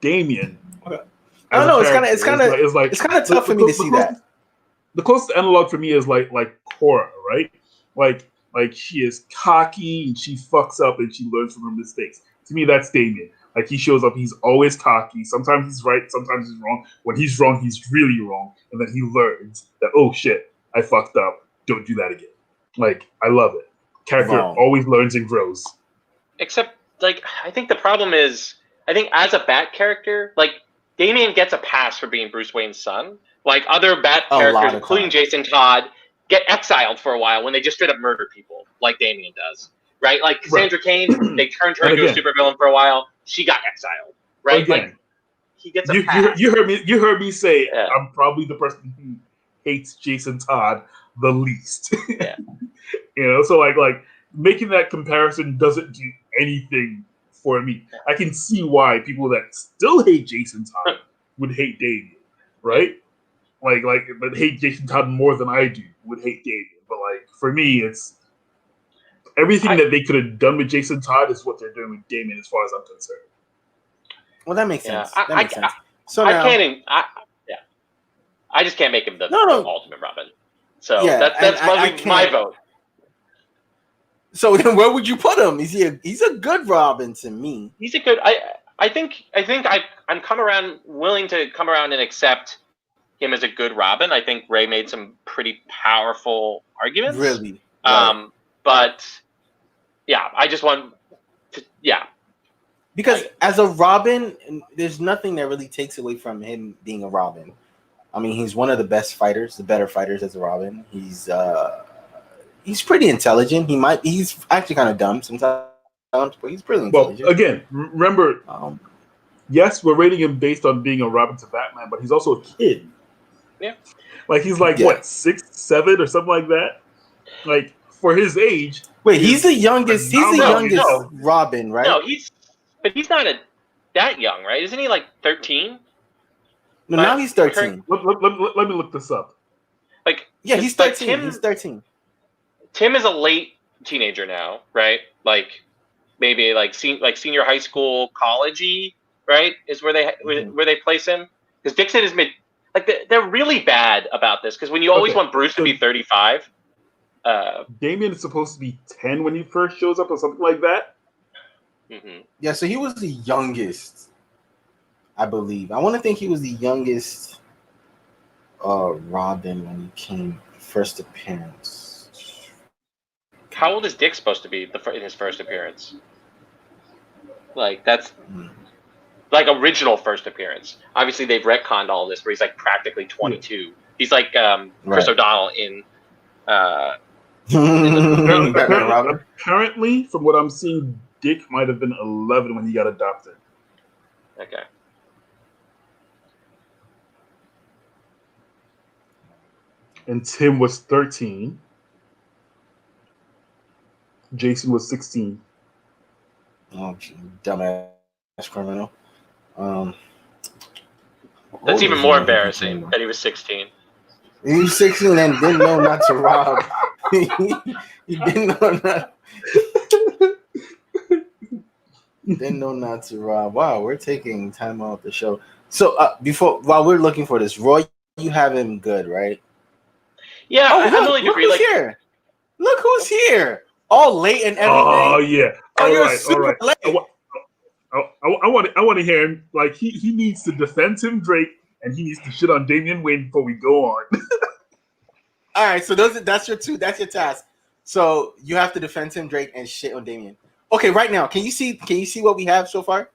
A: Damian.
C: Okay. I don't know. It's kind of tough for me to see that.
A: The closest analog for me is like Cora, right? Like she is cocky and she fucks up and she learns from her mistakes. To me, that's Damian. Like he shows up, he's always cocky. Sometimes he's right, sometimes he's wrong. When he's wrong, he's really wrong, and then he learns that, oh shit, I fucked up. Don't do that again. Like, I love it. Character always learns and grows.
B: Except, like, I think the problem is, I think as a Bat character, like, Damian gets a pass for being Bruce Wayne's son. Like, other Bat characters, including Jason Todd, get exiled for a while when they just straight up murder people, like Damian does. Right? Like, Cassandra Cain, they turned her into a supervillain for a while. She got exiled. Right?
A: Again,
B: like, he gets a pass.
A: You heard me say, I'm probably the person who hates Jason Todd the least.
B: Yeah.
A: So like making that comparison doesn't do anything for me. I can see why people that still hate Jason Todd would hate Damian, right? But hate Jason Todd more than I do would hate Damian. But like for me, it's everything that they could have done with Jason Todd is what they're doing with Damian, as far as I'm concerned.
C: Well, that makes sense.
B: I just can't make him the ultimate Robin. So that's my vote.
C: So then where would you put him? He's a good Robin to me.
B: He's a good. I think I'm willing to come around and accept him as a good Robin. I think Ray made some pretty powerful arguments.
C: Really.
B: But yeah, I just want to
C: because as a Robin, there's nothing that really takes away from him being a Robin. I mean, he's one of the best fighters, the better fighters as a Robin. He's pretty intelligent. He's actually kind of dumb sometimes, but he's pretty intelligent.
A: Well, again, remember, yes, we're rating him based on being a Robin to Batman, but he's also a kid.
B: Yeah.
A: Like, he's like, what, 6, 7 or something like that? Like, for his age.
C: Wait, he's the youngest. He's the youngest Robin, right?
B: No, he's not that young, right? Isn't he like 13?
C: No, now he's 13.
A: Let me look this up.
B: Like,
C: yeah, he's 13. He's 13.
B: Tim is a late teenager now, right? Like, maybe like senior high school, college-y, right? Is where they place him. Because Dixon is mid. Like, they're really bad about this. Because when you always want Bruce to be 35.
A: Damian is supposed to be 10 when he first shows up or something like that.
B: Mm-hmm.
C: Yeah, so he was the youngest, I believe. I want to think he was the youngest Robin when he came first appearance.
B: How old is Dick supposed to be in his first appearance? Like, that's like original first appearance. Obviously, they've retconned all this, where he's like practically 22. Yeah. He's like Chris O'Donnell in.
A: Apparently, from what I'm seeing, Dick might have been 11 when he got adopted.
B: Okay.
A: and Tim was 13. Jason was 16.
C: Oh, dumbass criminal.
B: That's even more embarrassing that he was 16.
C: He was 16 and didn't know not to rob. He didn't know not. Didn't know not to rob. Wow, we're taking time off the show. So while we're looking for this, Roy, you have him good, right?
B: Yeah,
C: oh,
B: I'm willing to agree.
C: Who's here? Look who's here. All late and everything.
A: Oh yeah.
C: Oh, you're
A: right,
C: super late.
A: I want to hear him. Like he needs to defend Tim Drake and he needs to shit on Damian Wayne before we go on.
C: All right, so that's your task. So you have to defend Tim Drake and shit on Damian. Okay, right now, can you see what we have so far?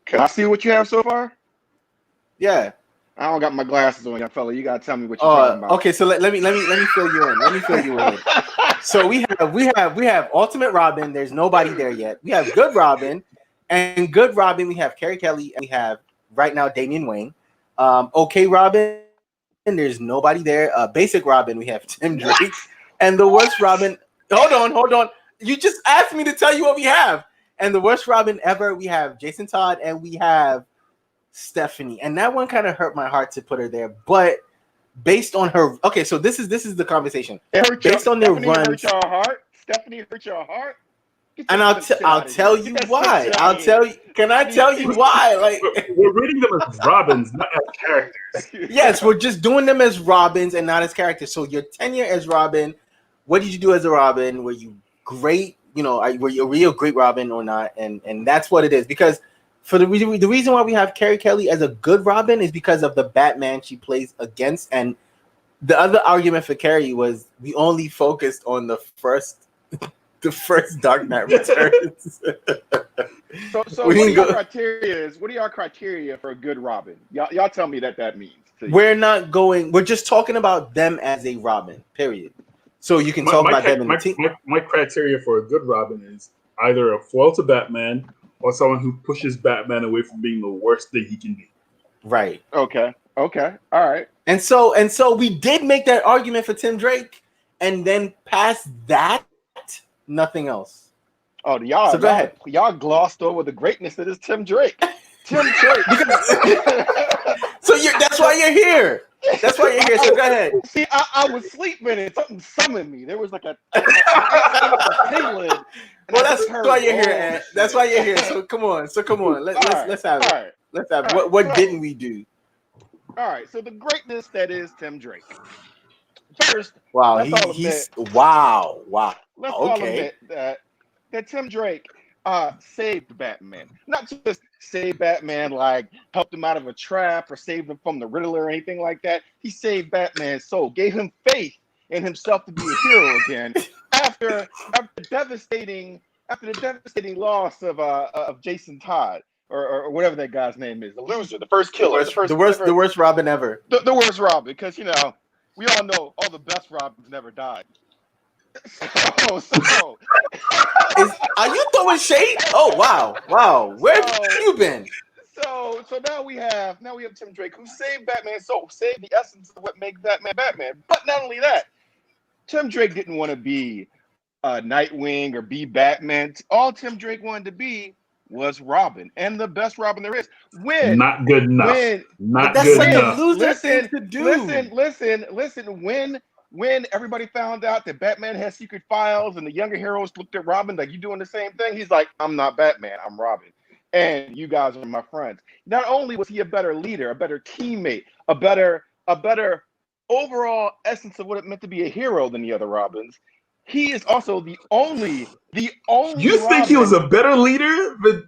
E: Can I see what you have so far?
C: Yeah.
E: I don't got my glasses on, young fella. You gotta tell me what you're talking about.
C: Okay, so let me fill you in. Let me fill you in. So we have Ultimate Robin. There's nobody there yet. We have Good Robin, and Good Robin. We have Carrie Kelly, and we have right now Damian Wayne. Okay Robin, and there's nobody there. Basic Robin. We have Tim Drake, and the worst Robin. Hold on. You just asked me to tell you what we have, and the worst Robin ever. We have Jason Todd, and we have Stephanie, and that one kind of hurt my heart to put her there, but based on her, okay, so this is the conversation. Based on their runs,
E: Stephanie hurt your heart,
C: and I'll tell you why. Can I tell you why? Like
A: we're reading them as Robins, not as characters.
C: Yes, we're just doing them as Robins and not as characters. So your tenure as Robin, what did you do as a Robin? Were you great? Were you a real great Robin or not? And that's what it is, because for the reason why we have Carrie Kelly as a good Robin is because of the Batman she plays against. And the other argument for Carrie was we only focused on the first Dark Knight Returns.
E: So what are your criteria for a good Robin? Y'all tell me that means.
C: We're just talking about them as a Robin, period. So you can talk about them in the team.
A: My criteria for a good Robin is either a foil to Batman or someone who pushes Batman away from being the worst thing he can be.
C: Right.
E: Okay. All right.
C: And so we did make that argument for Tim Drake, and then past that, nothing else.
E: Oh, y'all.
C: So go ahead.
E: Y'all glossed over the greatness that is Tim Drake. Tim Drake.
C: So that's why you're here. That's why you're here. So go ahead.
E: See, I was sleeping and something summoned me. There was like a tingling.
C: Well, that's why you're here, Ant. That's why you're here. So come on. Let's have it.
E: Right.
C: Let's have it. What didn't we do?
E: All right. So the greatness that is Tim Drake. First,
C: wow. Wow.
E: Let's all admit that Tim Drake saved Batman. Not just saved Batman, like helped him out of a trap or saved him from the Riddler or anything like that. He saved Batman's soul, gave him faith in himself to be a hero again. After the devastating loss of Jason Todd or whatever that guy's name is, the loser, the first killer,
C: the worst Robin ever,
E: the worst Robin, because we all know all the best Robins never died. So
C: are you throwing shade? Oh wow, where have you been?
E: So now we have Tim Drake, who saved Batman's soul, saved the essence of what makes Batman Batman. But not only that, Tim Drake didn't want to be Nightwing or be Batman. All Tim Drake wanted to be was Robin, and the best Robin there is.
A: Not good enough.
E: Listen. When everybody found out that Batman has secret files and the younger heroes looked at Robin like, you doing the same thing? He's like, I'm not Batman, I'm Robin. And you guys are my friends. Not only was he a better leader, a better teammate, a better overall essence of what it meant to be a hero than the other Robins, he is also the only
A: You
E: Robin.
A: think he was a better leader than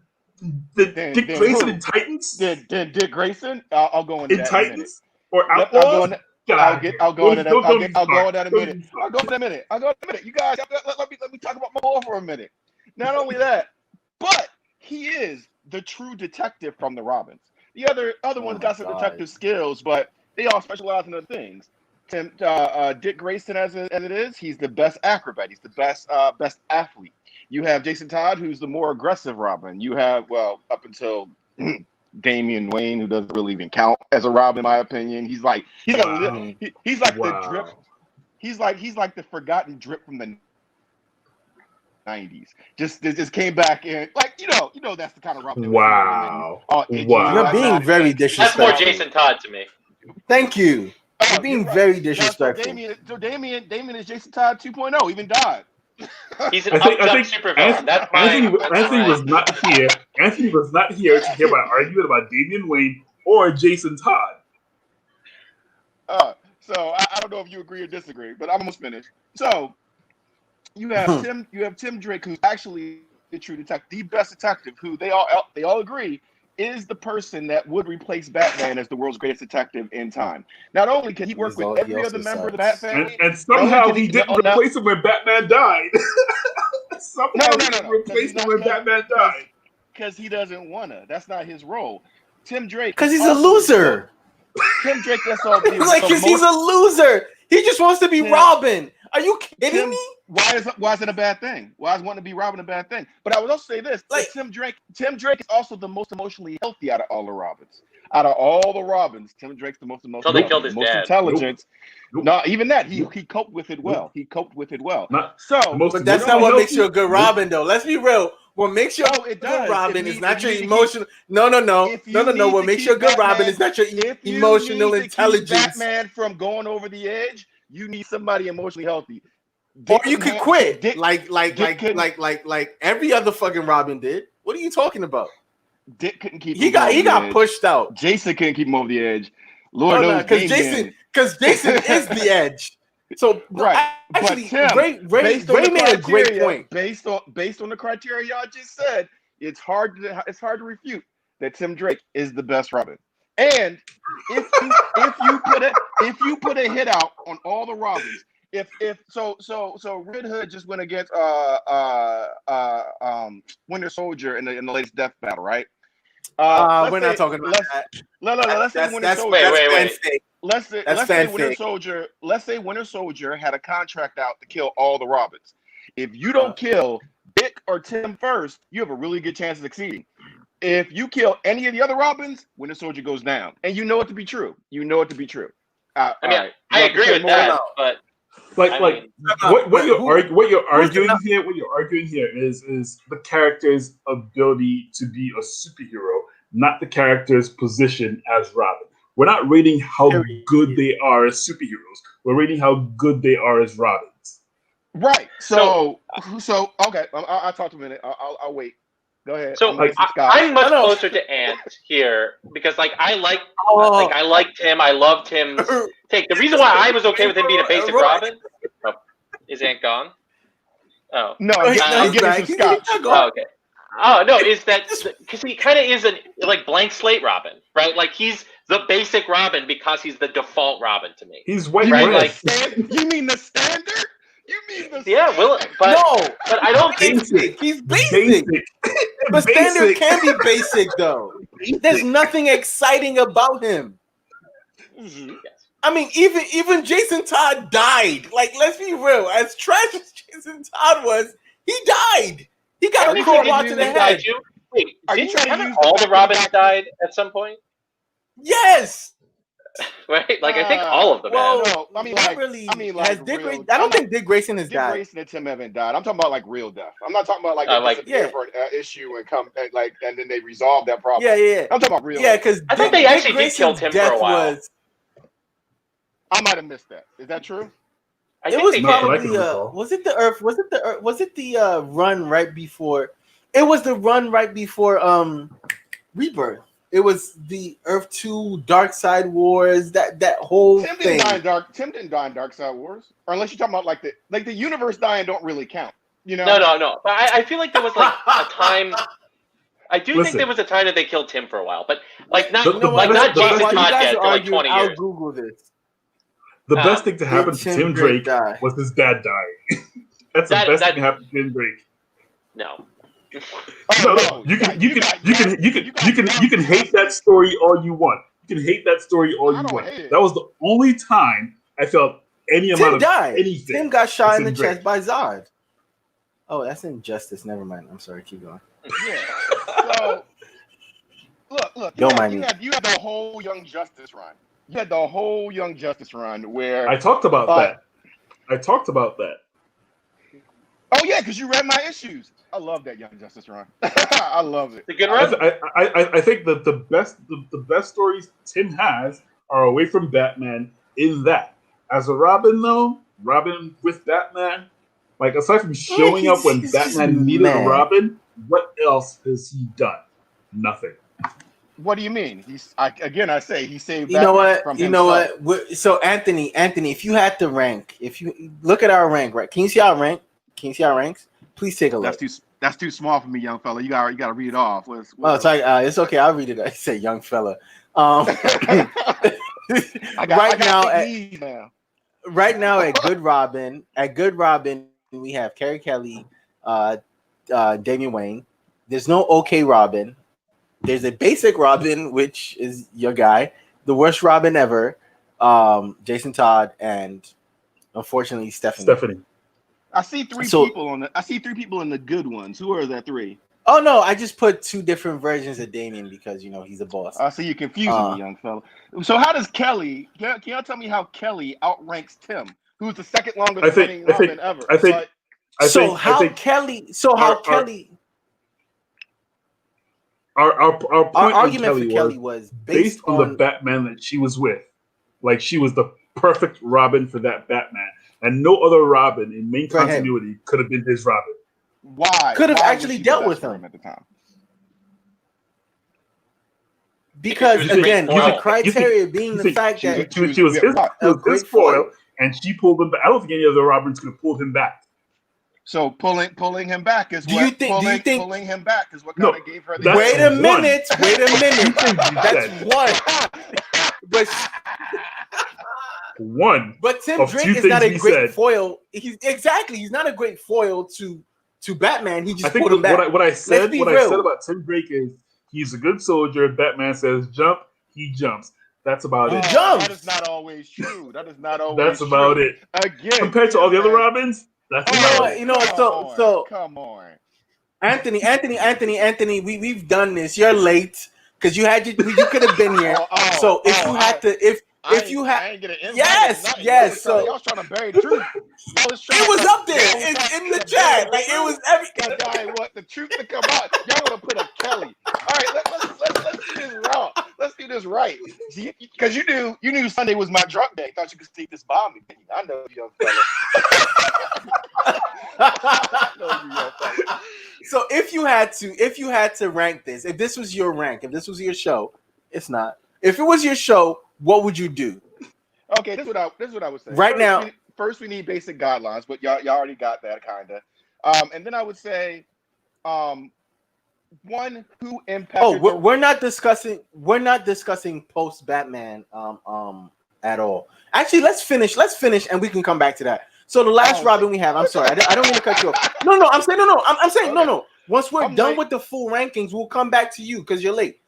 A: Dick Grayson in Titans?
E: Than Dick Grayson? I'll go into
A: in
E: that
A: Titans or Outlaws?
E: I'll go into that in a minute. You guys, let me talk about my ball for a minute. Not only that, but he is the true detective from the Robins. The other ones got some detective skills, but they all specialize in other things. Dick Grayson, as it is, he's the best acrobat. He's the best athlete. You have Jason Todd, who's the more aggressive Robin. You have, well, up until Damian Wayne, who doesn't really even count as a Robin, in my opinion. He's like the drip. He's like the forgotten drip from the 90s. Just came back in, like you know that's the kind of Robin.
A: Wow.
C: You're being very disrespectful.
B: That's more Jason Todd to me.
C: Thank you. You're being very disrespectful.
E: So Damian is Jason Todd 2.0, even died.
B: He's an up-jump supervillain.
A: Anthony was not here. Anthony was not here to hear my argument about Damian Wayne or Jason Todd.
E: So I don't know if you agree or disagree, but I'm almost finished. So you have Tim Drake, who's actually the true detective, the best detective, who they all agree is the person that would replace Batman as the world's greatest detective in time. Not only can he work with every other member of the Bat family,
A: and somehow he didn't replace him when Batman died. Somehow he didn't replace him when Batman died.
E: Because he doesn't wanna. That's not his role. Tim Drake.
C: Because he's a loser.
E: Tim Drake, that's all.
C: Like, because he's a loser. He just wants to be Robin. Are you kidding me?
E: Why is it a bad thing? Why is wanting to be Robin a bad thing? But I would also say this: like, Tim Drake is also the most emotionally healthy out of all the Robins. Out of all the Robins, Tim Drake's the most emotional.
B: So they killed his
E: most
B: dad.
E: Intelligent.
A: Nope.
E: No, even that he coped with it well. He coped with it well.
C: But that's not what makes you a good Robin, though. Let's be real. What makes you a good Robin is not your emotional. No. What makes you a good Robin is not your emotional intelligence.
E: Batman from going over the edge. You need somebody emotionally healthy.
C: Or you could quit, like every other fucking Robin did. What are you talking about?
E: Dick couldn't keep.
C: He got pushed out.
E: Jason couldn't keep him over the edge. Lord knows,
C: because Jason is the edge. So
E: right,
C: actually,
E: Tim,
C: Ray made a great point.
E: Based on the criteria y'all just said, it's hard to refute that Tim Drake is the best Robin. And if you put a hit out on all the Robins, so Red Hood just went against Winter Soldier in the latest death battle, right?
C: We're not talking about that.
E: Let's say Winter Soldier.
B: Wait.
E: Let's say Winter Soldier had a contract out to kill all the Robins. If you don't kill Dick or Tim first, you have a really good chance of succeeding. If you kill any of the other Robins, Winter Soldier goes down, and you know it to be true.
B: I agree with that, but
A: what you're arguing here is the character's ability to be a superhero, not the character's position as Robin. We're not rating how good they are as superheroes. We're rating how good they are as Robins.
E: Right. So okay. I'll talk to a minute. I'll wait. Go ahead.
B: So I'm much closer to Ant here because I like Tim. I loved Tim's take. The reason why I was okay with him being a basic Robin. Oh, is Ant gone? Oh
E: no, I'm getting some scotch.
B: Oh, okay. Oh no, is that because he kind of is a blank slate Robin, right? Like he's the basic Robin because he's the default Robin to me.
A: He's white,
B: right?
E: You mean the standard?
B: But I don't think
C: he's basic. But standard can be basic though. There's nothing exciting about him.
B: Yes.
C: I mean, even Jason Todd died. Like, let's be real. As trash as Jason Todd was, he died. He got a crowbar to the head.
B: Wait, are you trying to use all the Robins died at some point?
C: Yes.
B: Right? I think all of them.
E: Well, no, I mean,
C: I don't think Dick Grayson has died.
E: Dick Grayson and Tim haven't died. I'm talking about real death. I'm not talking about for an issue and come and then they resolve that problem.
C: Yeah.
E: I'm talking about real.
C: Yeah, because
B: I thought they actually did kill Tim for a while.
E: I might have missed that. Is that true?
C: It was probably was it the Earth? Was it the run right before? It was the run right before Rebirth. It was the Earth2 Dark Side Wars. That whole
E: Tim
C: thing.
E: Tim didn't die in Dark Side Wars, or unless you're talking about the universe dying don't really count. You know?
B: No. But I feel like there was a time. I do think there was a time that they killed Tim for a while, but not Jason Todd dead for 20 years.
C: I'll Google this.
A: The best thing to happen to Tim Drake was his dad dying. That's the best thing to happen to Tim Drake.
B: No.
A: No. You can hate that story all you want. You can hate that story all you want. That was the only time I felt any amount of anything.
C: Tim got shot in the chest by Zod. Oh, that's Injustice. Never mind. I'm sorry. Keep going.
E: Yeah. Look.
C: Don't mind me.
E: You had the whole Young Justice run. You had the whole Young Justice run where
A: I talked about that.
E: Oh yeah, because you read my issues. I love that Young Justice run. I love it.
B: It's a good run.
A: I think that the best stories Tim has are away from Batman. In that, as a Robin though, Robin with Batman, like aside from showing up when Batman needed a Robin, what else has he done? Nothing.
E: What do you mean? I say he saved.
C: You know
E: Batman
C: what?
E: from
C: You know
E: himself.
C: what? So Anthony, if you had to rank, if you look at our rank, right? Can you see our rank? Can you see our ranks? Please take a look.
E: That's too small for me, young fella. You got to read it off.
C: It's okay. I'll read it. I say young fella. Right now at Good Robin, we have Carrie Kelly, Damian Wayne. There's no OK Robin. There's a basic Robin, which is your guy, the worst Robin ever, Jason Todd, and unfortunately Stephanie.
E: I see three people in the good ones. Who are the three?
C: Oh no, I just put two different versions of Damian because he's a boss.
E: I see you confusing me, young fella. So how does Kelly? Can y'all tell me how Kelly outranks Tim, who's the second longest running Robin ever?
A: Our
C: argument for Kelly was
A: based on the Batman that she was with. Like she was the perfect Robin for that Batman. And no other Robin in main continuity could have been his Robin.
E: Why?
C: Could have actually dealt with him
E: at the time.
C: Because again, the criteria being the fact that
A: she was his foil, and she pulled him back. I don't think any other Robins could have pulled him back.
E: So pulling him back is what pulling him back is what kind of gave her the
C: Wait a minute. That's one. But Tim Drake is not a great foil. He's not a great foil to Batman. He just pulled him back.
A: What I said about Tim Drake is he's a good soldier. Batman says jump, he jumps. That's about it.
E: That is not always true. That's
A: about it.
E: Again,
A: compared to all the other Robins, that's
C: so
E: come on.
C: Anthony, we've done this. You're late because you could have been here. So if you had to, I ain't get an invite. Yes. So y'all trying to bury the truth. It was up there in the chat. Like it was every
E: guy want the truth to come out. Y'all want to put a Kelly. All right, let's do this wrong. Let's do this right. Because you knew Sunday was my drunk day. Thought you could sneak this bomb me. I know you, young fella.
C: So if you had to rank this, if this was your rank, if this was your show, it's not. If it was your show, what would you do?
E: Okay, this is what I would say.
C: First,
E: we need basic guidelines, but y'all already got that kinda. And then I would say, one who impacted.
C: Oh, we're not discussing post Batman at all. Actually, let's finish, and we can come back to that. So the last Robin we have. I'm sorry, I don't mean to cut you off. No. I'm saying no. Once we're done with the full rankings, we'll come back to you because you're late.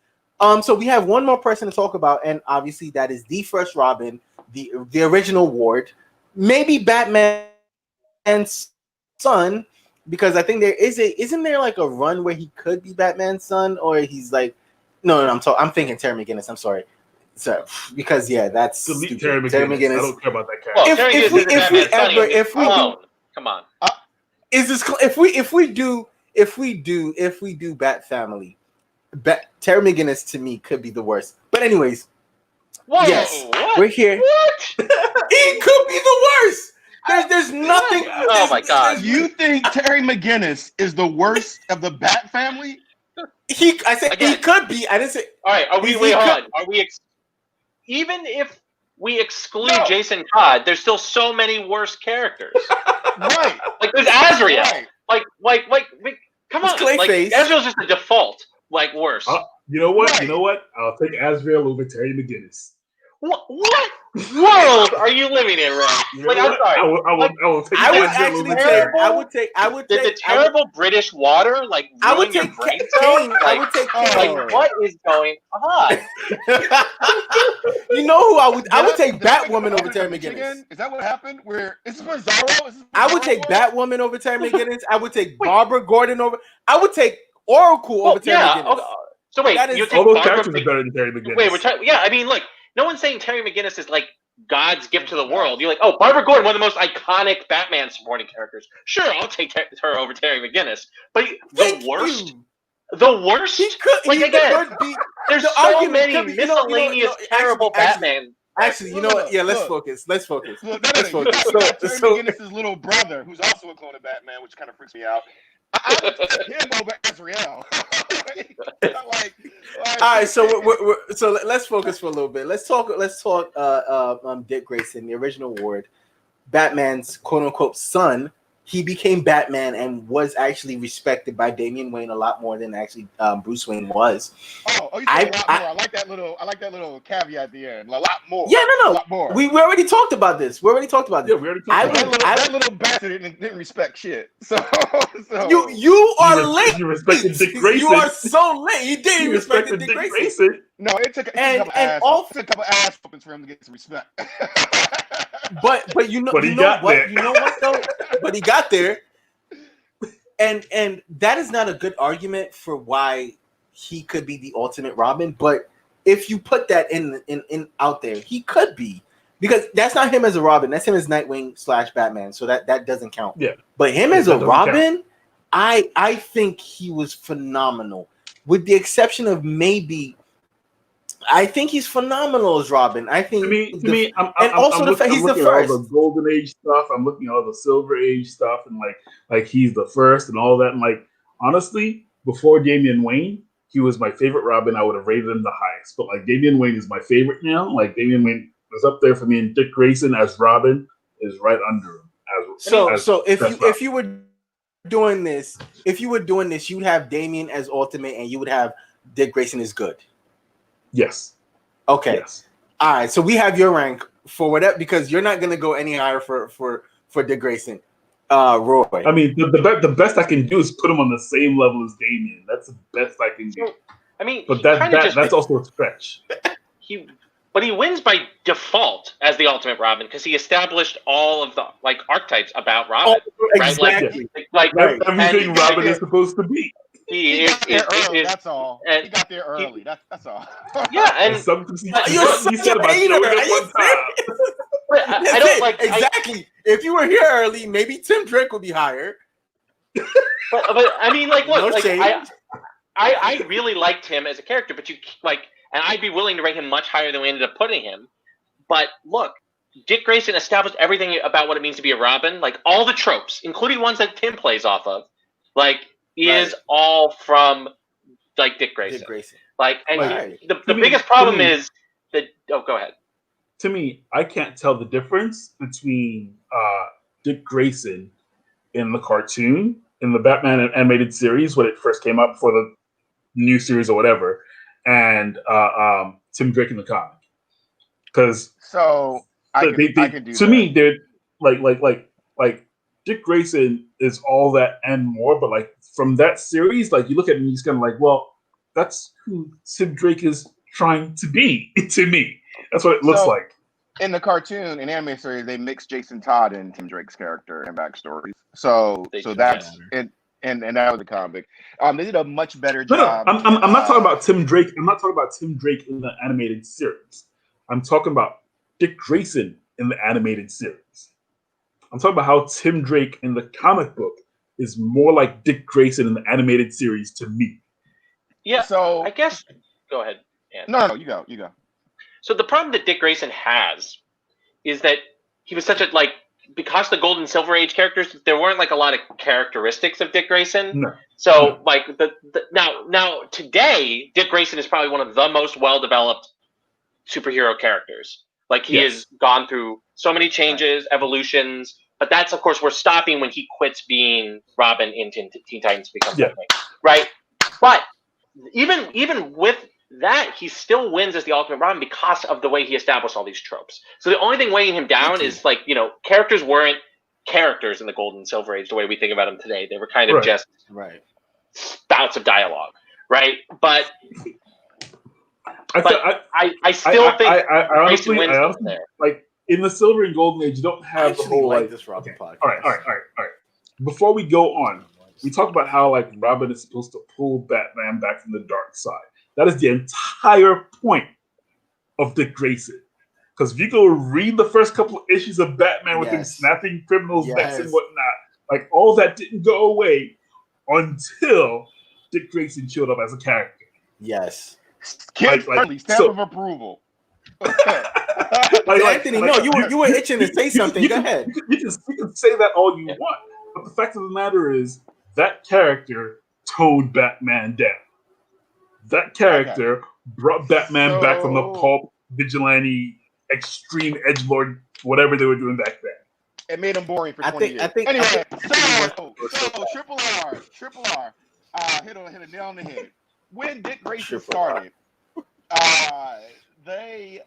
C: So we have one more person to talk about, and obviously that is the first Robin, the original Ward, maybe Batman's son, because I think isn't there like a run where he could be Batman's son, or he's like, no, I'm thinking Terry McGinnis. I'm sorry, so because that's
A: delete Terry McGinnis. I don't care about that character.
C: If we do Bat Family. Terry McGinnis to me could be the worst. But anyways, we're here.
B: What?
C: He could be the worst. There's nothing.
B: Oh my god!
E: You think Terry McGinnis is the worst of the Bat Family?
C: I said he could be. I didn't say.
B: All right, are we even if we exclude Jason Todd, there's still so many worse characters.
E: Right.
B: Like there's Azrael. Right. Like come on. Like Azrael's just a default. Like worse.
A: You know what? I'll take Azrael over Terry McGinnis.
B: What world are you living in, Ray? Like, I'm sorry.
A: I will take Azrael over Terry.
C: I would take
B: the terrible British water, like
C: I would take
B: Kane.
C: I would take Kane.
B: Like, what is going on?
C: You know who I would take Batwoman over Terry McGinnis.
E: Is that what happened? Is this for Zorro?
C: I would take Batwoman over Terry McGinnis. I would take Barbara Gordon over. I would take Oracle over Terry McGinnis.
B: So wait,
C: that is,
B: you think
A: all those
B: Barbara
A: characters are better than Terry McGinnis.
B: Wait, yeah, I mean, look, no one's saying Terry McGinnis is like God's gift to the world. You're like, oh, Barbara Gordon, one of the most iconic Batman supporting characters. Sure, I'll take her over Terry McGinnis. But the worst. There's so many miscellaneous terrible Batman.
C: Actually, you know what? Yeah, let's focus. Let's focus.
E: Terry McGinnis' little brother, who's also a clone of Batman, which kind of freaks me out. I would take him over Azrael.
C: All right, so let's focus for a little bit. Let's talk. Dick Grayson, the original Ward, Batman's quote unquote son. He became Batman and was actually respected by Damian Wayne a lot more than actually Bruce Wayne was.
E: You said a lot more. I like that little caveat at the end. A lot more.
C: Yeah, no.
E: A lot more.
C: We already talked about this.
A: Yeah, we already talked about
E: that little bastard didn't respect shit. So
C: you are late.
A: You respected Dick Grayson.
C: You are so late. He didn't respect Dick Grayson.
E: No, it took a couple ass whoopings for him to get some respect.
C: But you know what though? But he got there, and that is not a good argument for why he could be the ultimate Robin. But if you put that in out there, he could be, because that's not him as a Robin. That's him as Nightwing / Batman. So that doesn't count.
A: Yeah.
C: But him as a Robin, I think he was phenomenal, with the exception of maybe. I think he's phenomenal as Robin. I think
A: to me,
C: I'm the fact he's the first.
A: All the Golden Age stuff. I'm looking at all the Silver Age stuff, and like he's the first and all that. And like honestly, before Damian Wayne, he was my favorite Robin. I would have rated him the highest. But like Damian Wayne is my favorite now. Like Damian Wayne was up there for me, and Dick Grayson as Robin is right under him.
C: So if you were doing this, you'd have Damian as Ultimate, and you would have Dick Grayson as good.
A: Yes.
C: Okay.
A: Yes.
C: All right. So we have your rank for whatever, because you're not going to go any higher for Dick Grayson. Roy.
A: I mean, the best I can do is put him on the same level as Damian. That's the best I can do.
B: I mean,
A: but that's also a stretch.
B: He wins by default as the Ultimate Robin because he established all of the archetypes about Robin.
C: Exactly.
B: Right?
A: Everything Robin is supposed to be.
E: He got there early. That's all. He got there early. That's all.
B: Yeah, and
C: you're such a hater. I don't like exactly. If you were here early, maybe Tim Drake would be higher.
B: But I mean, look, I really liked him as a character, but and I'd be willing to rate him much higher than we ended up putting him. But look, Dick Grayson established everything about what it means to be a Robin, like all the tropes, including ones that Tim plays off of, is all from Dick Grayson. The biggest problem is that. Oh, go ahead.
A: To me, I can't tell the difference between Dick Grayson in the cartoon, in the Batman animated series when it first came out before the new series or whatever, and Tim Drake in the comic. Because
E: I can do
A: to
E: that.
A: me, they're like Dick Grayson is all that and more, but from that series, you look at him, he's kind of well, that's who Tim Drake is trying to be to me. That's what it looks like.
E: In the cartoon, in anime series, they mixed Jason Todd and Tim Drake's character and backstories. So that's it, and that was the comic. They did a much better job.
A: I'm not talking about Tim Drake. I'm not talking about Tim Drake in the animated series. I'm talking about Dick Grayson in the animated series. I'm talking about how Tim Drake in the comic book is more like Dick Grayson in the animated series to me.
B: Yeah.
E: So
B: I guess go ahead. Andy.
E: No, you go.
B: So the problem that Dick Grayson has is that he was such a because the Gold and Silver Age characters, there weren't a lot of characteristics of Dick Grayson.
A: No.
B: So now today, Dick Grayson is probably one of the most well-developed superhero characters. He has gone through so many changes, evolutions, but that's of course we're stopping when he quits being Robin in Teen Titans becomes something, right? But even with that, he still wins as the Ultimate Robin because of the way he established all these tropes. So the only thing weighing him down is characters weren't characters in the Gold and Silver Age the way we think about them today. They were kind of just spouts of dialogue, right? But I still think
A: I honestly in the Silver and Golden Age, you don't have the whole
C: this Robin podcast.
A: All right. Before we go on, we talked about how Robin is supposed to pull Batman back from the dark side. That is the entire point of Dick Grayson. Because if you go read the first couple of issues of Batman with him snapping criminals' necks and whatnot, like all that didn't go away until Dick Grayson showed up as a character.
E: Kids friendly, stamp of approval.
C: Anthony, no, you were itching to say something. Go ahead.
A: You can say that all you want, but the fact of the matter is that character toned Batman down. That character brought Batman back from the pulp vigilante, extreme edgelord, whatever they were doing back then.
E: It made him boring for 20 years. Anyway, so Triple R, hit a nail on the head. When Dick Grayson started, they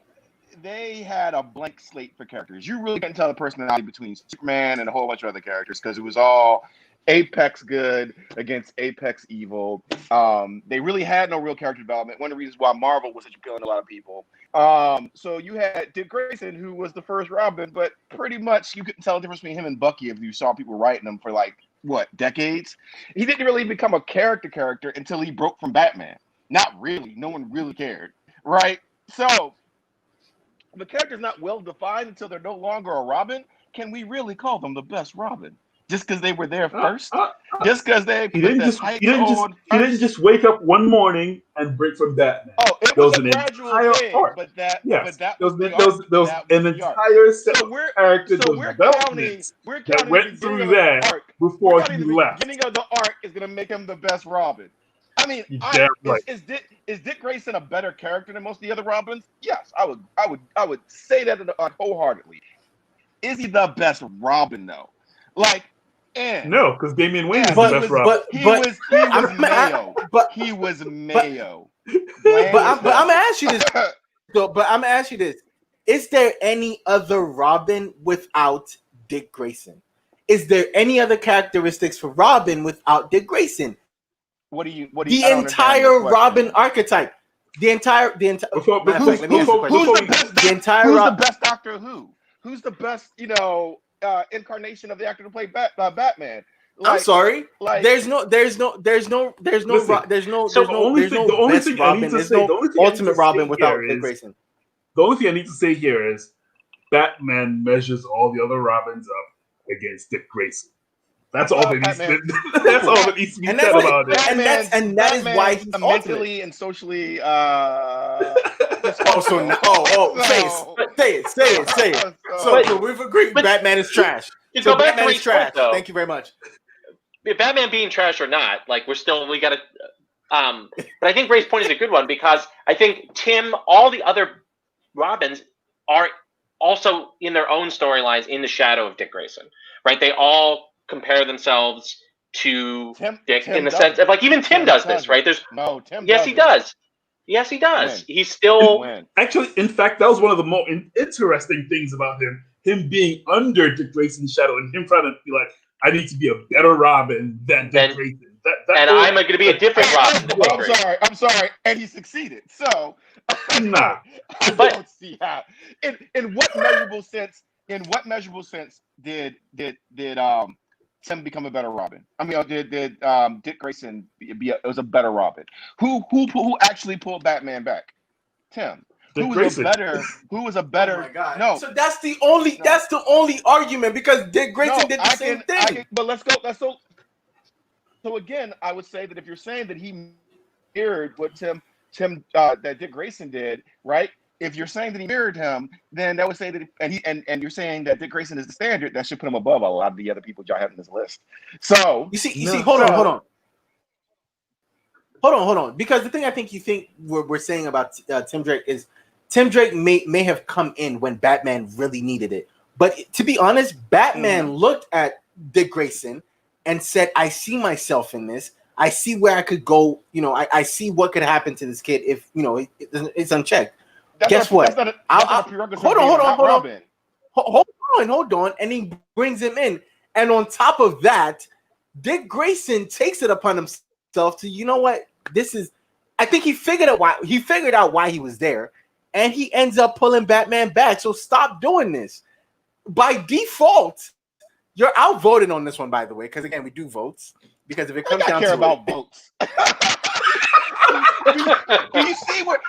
E: had a blank slate for characters. You really couldn't tell the personality between Superman and a whole bunch of other characters because it was all Apex good against Apex evil. They really had no real character development. One of the reasons why Marvel was such appealing to a lot of people. So you had Dick Grayson, who was the first Robin, but pretty much you couldn't tell the difference between him and Bucky if you saw people writing him for decades. He didn't really become a character until he broke from Batman. Not really. No one really cared, right? So the character's not well defined until they're no longer a Robin. Can we really call them the best Robin? Just because they were there first? Just because they
A: he didn't just wake up one morning and break from Batman.
E: Oh, it was a gradual thing,
A: arc.
E: but that
A: was an entire set of characters that went through that before he left.
E: The beginning of the arc is going to make him the best Robin. I mean, is Dick Grayson a better character than most of the other Robins? Yes, I would say that wholeheartedly. Is he the best Robin though?
A: No, because Damian Wayne is the best Robin.
E: He was Mayo. He was Mayo.
C: But I'm gonna ask you this. I'm gonna ask you this: is there any other Robin without Dick Grayson? Is there any other characteristics for Robin without Dick Grayson?
E: What do you?
C: The entire Robin archetype.
E: Who's the best Doctor Who? Who's the best? Incarnation of the actor to play Batman.
C: I'm sorry. There's no best Robin. There's no ultimate Robin without Dick Grayson.
A: The only thing I need to say here is Batman measures all the other Robins up against Dick Grayson. That's all that needs to. That's all that needs to be said about it.
C: And that is why he's
E: mentally and socially.
C: Say it. So we've agreed Batman is trash. So Batman is trash. Thank you very much.
B: Batman being trash or not, we got to. But I think Ray's point is a good one because I think all the other Robins are also in their own storylines in the shadow of Dick Grayson, right? They all compare themselves to Dick in the sense of even Tim does this, right? He does. Yes, he does. He's still
A: actually. In fact, that was one of the more interesting things about him being under Dick Grayson's shadow and him trying to be like, I need to be a better Robin than Dick Grayson.
B: I'm going to be a different Robin.
E: I'm sorry, and he succeeded. So,
A: nah.
E: I don't see how. In what measurable sense? Did Tim become a better Robin? I mean, did Dick Grayson was a better Robin? Who actually pulled Batman back? Tim. Who was a better? Oh my God. No.
C: So that's the only argument because Dick Grayson did the same thing.
E: But let's go. So again, I would say that if you're saying that he mirrored what that Dick Grayson did, right? If you're saying that he mirrored him, then that would say that, and you're saying that Dick Grayson is the standard, that should put him above a lot of the other people y'all have in this list. So
C: you see, hold on, because the thing I think we're saying about Tim Drake is Tim Drake may have come in when Batman really needed it, but to be honest, Batman looked at Dick Grayson and said, "I see myself in this. I see where I could go. I see what could happen to this kid if it's unchecked." Guess what? Hold on. And he brings him in. And on top of that, Dick Grayson takes it upon himself to, I think he figured out why he was there. And he ends up pulling Batman back. So stop doing this. By default, you're outvoted on this one, by the way. Because again, we do votes. Because if it comes down to
E: about votes. Do you see what?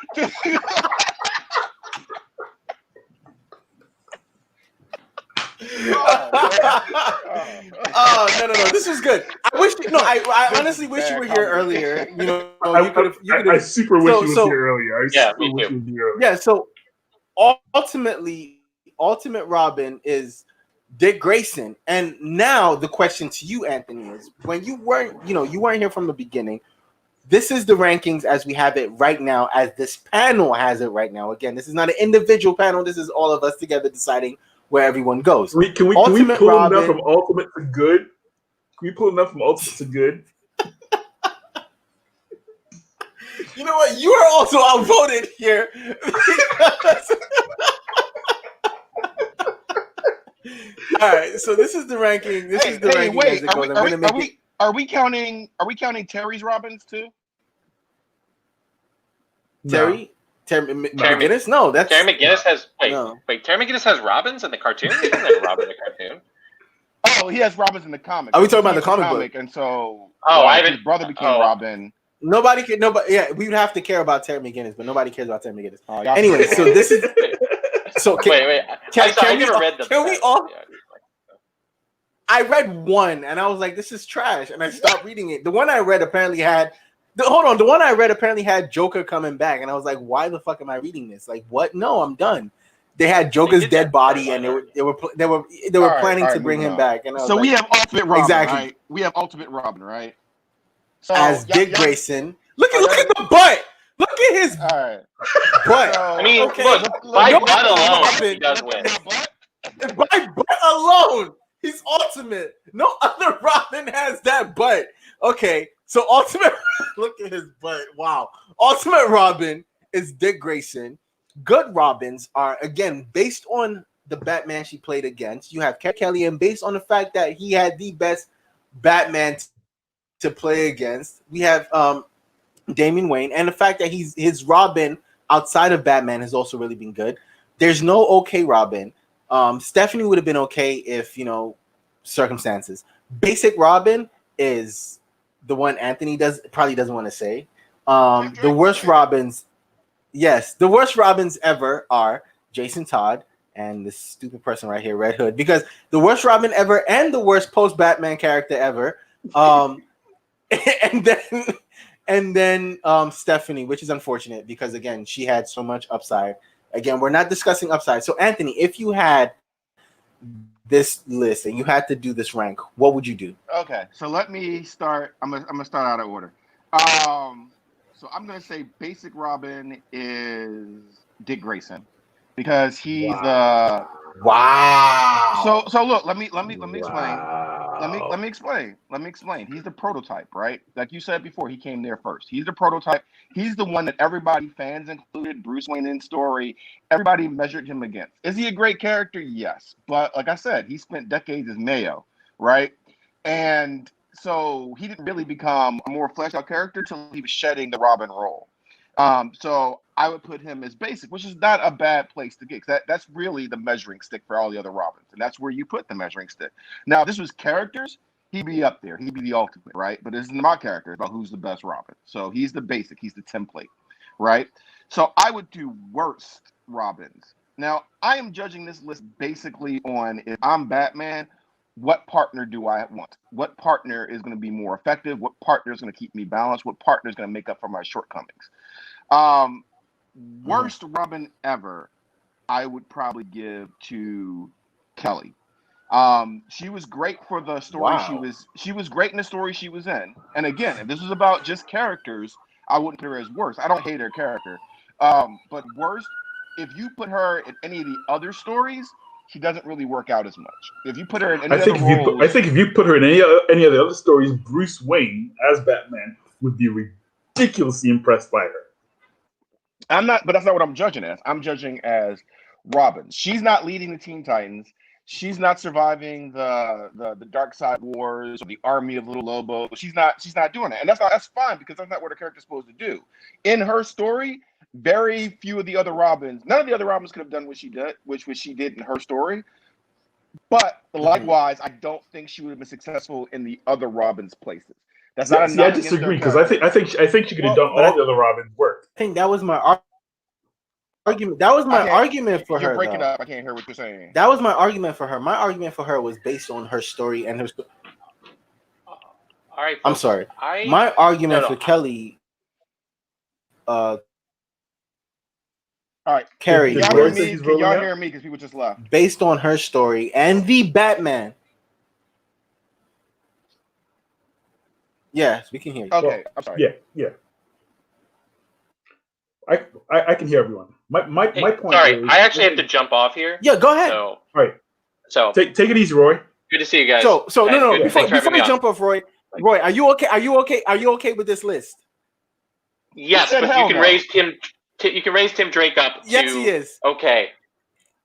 C: Oh no! This was good. I wish I honestly wish you were here earlier. You know, you could have.
A: I super wish you was here earlier.
C: Yeah. So ultimately, Ultimate Robin is Dick Grayson, and now the question to you, Anthony, is when you weren't here from the beginning. This is the rankings as we have it right now, as this panel has it right now. Again, this is not an individual panel. This is all of us together deciding where everyone goes.
A: Can we pull enough from Ultimate to good? Can we pull enough from Ultimate to good?
C: You know what? You are also outvoted here. All right, so this is the ranking. This is the ranking.
E: Wait, are we counting Terry's Robins too?
C: Terry McGinnis? No, that's
B: Terry McGinnis has Terry McGinnis has Robins in the cartoon? He doesn't have Robin in the cartoon.
E: Oh, he has Robins in the comic.
C: Are we talking about the comic book?
E: And so
B: his
E: brother became Robin.
C: Nobody, yeah, we would have to care about Terry McGinnis, but nobody cares about Terry McGinnis. Anyway, so this is
B: wait. I never read the.
C: Can we all? I read one and I was like, "This is trash," and I stopped reading it. The one I read apparently had. The one I read apparently had Joker coming back, and I was like, "Why the fuck am I reading this? Like, what? No, I'm done." They had Joker's dead body, and they were planning to bring him back. And
E: so we have Ultimate Robin, exactly. Right? We have Ultimate Robin, right?
C: So as Dick Grayson, look at the butt. Look at his butt.
B: I mean, look, by butt alone, he does win.
C: By butt alone. He's ultimate. No other Robin has that butt. Okay, so Ultimate. Look at his butt. Wow. Ultimate Robin is Dick Grayson. Good Robins are, again, based on the Batman she played against. You have Kelly, and based on the fact that he had the best Batman to play against, we have Damian Wayne, and the fact that his Robin outside of Batman has also really been good. There's no okay Robin. Stephanie would have been okay if, circumstances. Basic Robin is the one Anthony probably doesn't want to say. The worst Robins, yes, the worst Robins ever are Jason Todd and this stupid person right here, Red Hood, because the worst Robin ever and the worst post-Batman character ever. And then Stephanie, which is unfortunate because, again, she had so much upside. Again, we're not discussing upside. So, Anthony, if you had this list and you had to do this rank, what would you do?
E: Okay, so let me start. I'm gonna start out of order. So I'm gonna say basic Robin is Dick Grayson because he's
C: wow.
E: So look, let me explain. Let me explain. He's the prototype, right? Like you said before, he came there first. He's the prototype. He's the one that everybody, fans included, Bruce Wayne in story, everybody measured him against. Is he a great character? Yes. But like I said, he spent decades as Mayo, right? And so he didn't really become a more fleshed out character until he was shedding the Robin role. So I would put him as basic, which is not a bad place to get. That's really the measuring stick for all the other Robins. And that's where you put the measuring stick. Now, if this was characters, he'd be up there. He'd be the ultimate, right? But this isn't about characters, about who's the best Robin. So he's the basic. He's the template, right? So I would do worst Robins. Now, I am judging this list basically on, if I'm Batman, what partner do I want? What partner is going to be more effective? What partner is going to keep me balanced? What partner is going to make up for my shortcomings? Worst Robin ever, I would probably give to Kelly. She was great for the story. Wow. She was great in the story she was in. And again, if this was about just characters, I wouldn't put her as worst. I don't hate her character. But worst, if you put her in any of the other stories, she doesn't really work out as much. If you put her in any other roles,
A: I think if you put her in any of the other stories, Bruce Wayne as Batman would be ridiculously impressed by her.
E: I'm not, but that's not what I'm judging as. I'm judging as Robin. She's not leading the Teen Titans. She's not surviving the Dark Side Wars or the Army of Little Lobo. She's not doing that, and that's fine because that's not what a character's supposed to do. In her story, very few of the other Robins, none of the other Robins could have done what she did, which she did in her story. But likewise, I don't think she would have been successful in the other Robins' places. That's not.
A: See, I disagree because I think she could have done all the other Robin's work.
C: I think that was my argument. That was my argument for her.
E: You're breaking up. I can't hear what you're saying.
C: That was my argument for her. My argument for her was based on her story and her.
B: All right. Folks,
C: I'm sorry. My argument for Kelly.
E: All right,
C: Carrie.
E: Can y'all hear me? Because people just left.
C: Based on her story and the Batman. Yes, we can hear you.
E: Okay, I'm sorry.
A: Yeah. I can hear everyone. My point.
B: Sorry, I actually have to jump off here.
C: Yeah, go ahead.
A: All right.
B: So
A: take it easy, Roy.
B: Good to see you guys.
C: So no. Before you jump off, Roy, are you okay? Are you okay with this list?
B: Yes, but you can raise Tim. You can raise Tim Drake up.
C: Yes, he is.
B: Okay.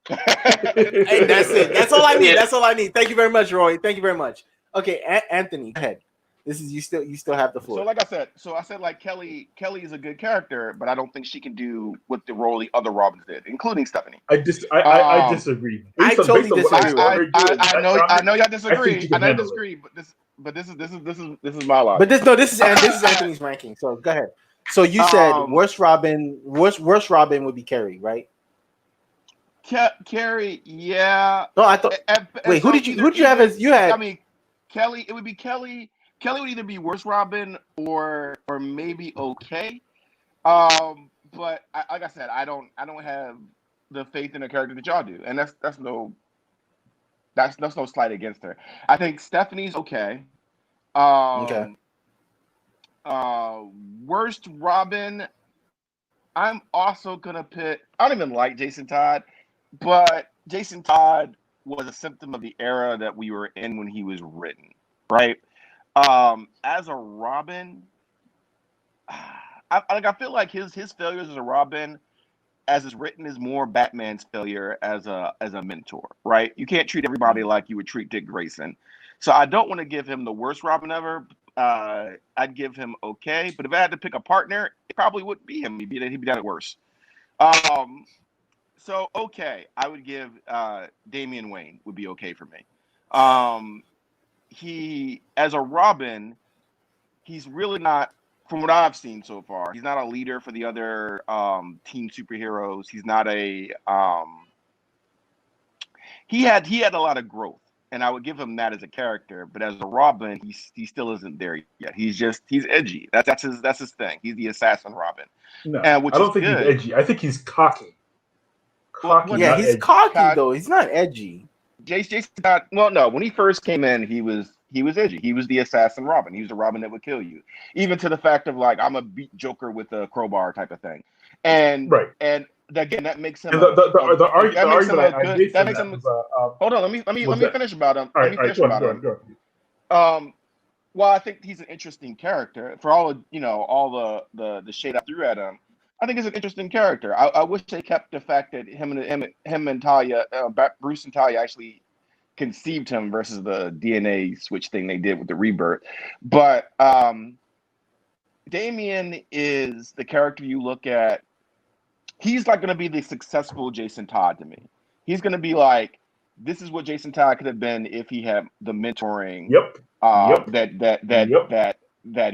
C: Hey, that's it. That's all I need. That's all I need. Thank you very much, Roy. Thank you very much. Okay, Anthony, go ahead. This is you still have the floor.
E: So like I said, like Kelly is a good character, but I don't think she can do what the role the other Robins did, including Stephanie.
A: I disagree.
C: I totally disagree.
E: I know y'all disagree. I know disagree, but this is my logic.
C: But this is Anthony's ranking. So go ahead. So you said worst Robin would be Carrie, right?
E: Carrie, yeah.
C: No, I thought. Wait, who did you have as you had?
E: I mean, Kelly. It would be Kelly. Kelly would either be worst Robin or maybe okay. But like I said, I don't have the faith in the character that y'all do, and that's no slight against her. I think Stephanie's okay.
C: Okay.
E: Worst Robin, I'm also gonna pick. I don't even like Jason Todd, but Jason Todd was a symptom of the era that we were in when he was written, right? As a Robin, I feel like his failures as a Robin, as it's written, is more Batman's failure as a mentor, right? You can't treat everybody like you would treat Dick Grayson. So I don't want to give him the worst Robin ever. I'd give him okay, but if I had to pick a partner, it probably wouldn't be him. He'd be done it worse. So okay, I would give Damian Wayne would be okay for me. He, as a Robin, he's really not, from what I've seen so far, he's not a leader for the other team superheroes. He's not a he had a lot of growth, and I would give him that as a character. But as a Robin, he still isn't there yet. He's edgy. That's his thing. He's the assassin Robin.
A: No, I don't think he's edgy. I think he's cocky.
C: Yeah, he's cocky though. He's not edgy.
E: Jason Todd. Well, no. When he first came in, he was edgy. He was the assassin Robin. He was the Robin that would kill you, even to the fact of like, I'm a beat Joker with a crowbar type of thing. And
A: right.
E: And again, that makes him.
A: Hold on.
E: Let me finish about him. Well, I think he's an interesting character for all the shade I threw at him. I think he's an interesting character. I wish they kept the fact that him and Talia, Bruce and Talia actually conceived him versus the DNA switch thing they did with the rebirth. But Damian is the character you look at. He's like going to be the successful Jason Todd to me. He's going to be like, this is what Jason Todd could have been if he had the mentoring that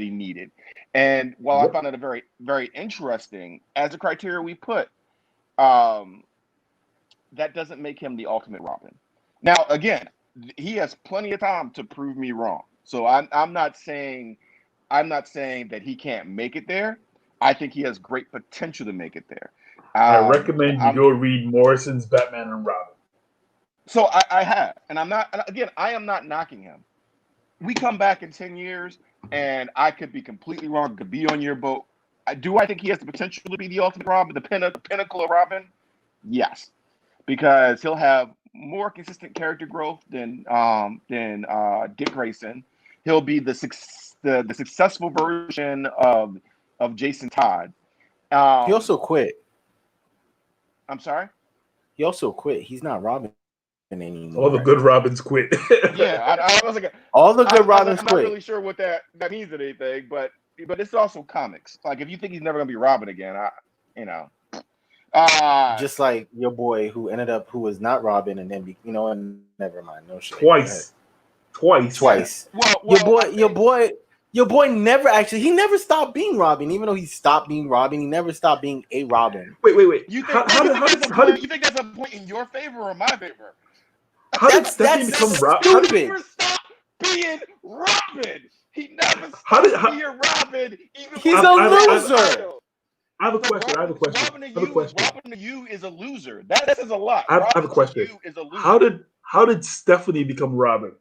E: he needed. And while I found it a very, very interesting as a criteria we put, that doesn't make him the ultimate Robin. Now, again, he has plenty of time to prove me wrong. So I'm not saying that he can't make it there. I think he has great potential to make it there.
A: I recommend you go read Morrison's Batman and Robin.
E: So I have, and I am not knocking him. We come back in 10 years, and I could be completely wrong, could be on your boat. Do I think he has the potential to be the ultimate Robin, the pinnacle of Robin? Yes, because he'll have more consistent character growth than Dick Grayson. He'll be the successful version of Jason Todd.
C: He also quit.
E: I'm sorry?
C: He also quit. He's not Robin anymore.
A: All the good Robins quit.
E: Yeah, I was like,
C: all the good Robins quit.
E: I'm not really sure what that means or anything, but it's also comics. Like, if you think he's never gonna be Robin again,
C: just like your boy who was not Robin and then and never mind, no shit.
A: Twice.
C: Well, your boy. Your boy he never stopped being Robin, even though he stopped being Robin. He never stopped being a Robin.
A: Wait.
E: You think that's a point in your favor or my favor?
A: How did Stephanie become Robin?
E: He never stopped being Robin. He never stopped being Robin.
C: He's a loser.
A: I have a question.
E: Robin to you is a loser. That says a lot.
A: I have a question. How did Stephanie become Robin?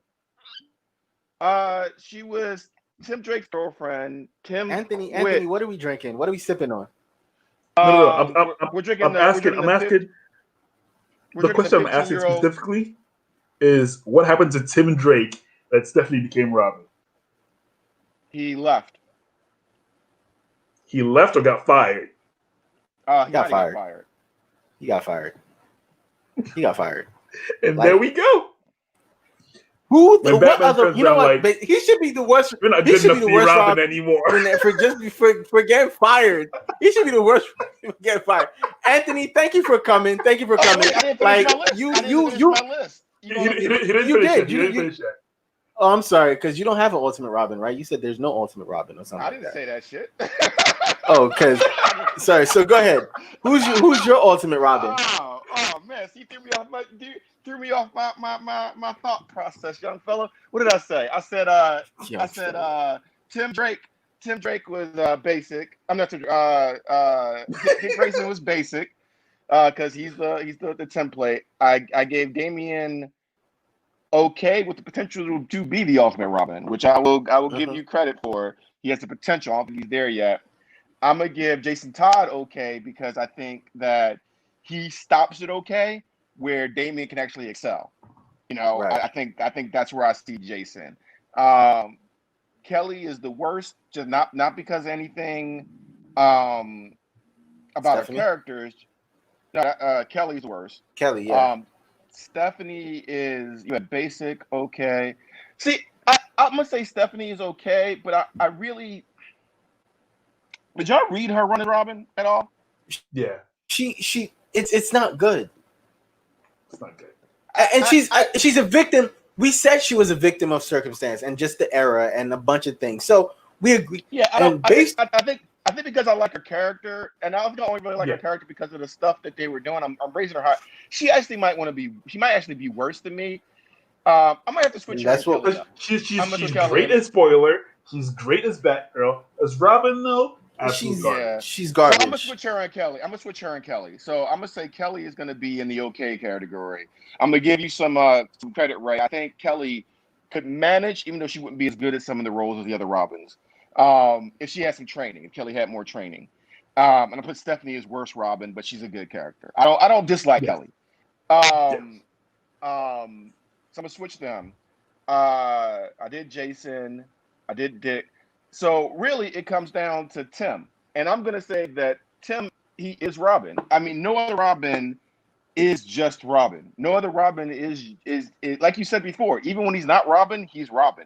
E: She was Tim Drake's girlfriend.
C: Anthony, what are we drinking? What are we sipping on?
A: No.
E: We're drinking.
A: The question I'm asking specifically is what happened to Tim Drake that Stephanie became Robin?
E: He left.
A: He left or got fired?
C: He got fired. He got fired.
A: And there we go.
C: What other? You know what? But he should be the worst.
A: We're not good enough to be Robin anymore.
C: For getting fired. He should be the worst for getting fired. Anthony, thank you for coming.
E: Wait, I didn't
A: finish that.
C: Oh, I'm sorry, because you don't have an Ultimate Robin, right? You said there's no Ultimate Robin or something.
E: I didn't say that shit.
C: Oh, because sorry. So go ahead. Who's your Ultimate Robin?
E: Oh man, he threw me off my thought process, young fella. What did I say? I said Tim Drake. Tim Drake was basic. I'm not Tim. Dick Grayson was basic because he's the template. I gave Damian okay with the potential to be the Ultimate Robin, which I will give you credit for. He has the potential. I don't think he's there yet. I'm gonna give Jason Todd okay because I think that he stops it okay where Damian can actually excel. You know, right. I think that's where I see Jason. Kelly is the worst, just not because of anything about Stephanie? Her characters. Kelly's worse.
C: Kelly, yeah.
E: Stephanie is basic, okay. See, I'm gonna say Stephanie is okay, but I really did y'all read her Run as Robin at all?
A: Yeah.
C: It's not good.
A: It's not good.
C: And she's a victim. We said she was a victim of circumstance and just the era and a bunch of things. So we agree.
E: Yeah, I think because I like her character, and I don't only really like her character because of the stuff that they were doing. I'm raising her high. She actually might actually be worse than me. I might have to switch.
A: That's what she's great as Spoiler. She's great as Batgirl. As Robin, though.
C: She's garbage.
E: So I'm gonna switch her and Kelly. So I'm gonna say Kelly is gonna be in the okay category. I'm gonna give you some credit, Ray. I think Kelly could manage, even though she wouldn't be as good at some of the roles as the other Robins. If she had some training, if Kelly had more training. And I put Stephanie as worse Robin, but she's a good character. I don't dislike Kelly. So I'm gonna switch them. I did Jason. I did Dick. So really, it comes down to Tim, and I'm gonna say that Tim, he is Robin. I mean, no other Robin is just Robin. No other Robin is like you said before. Even when he's not Robin, he's Robin,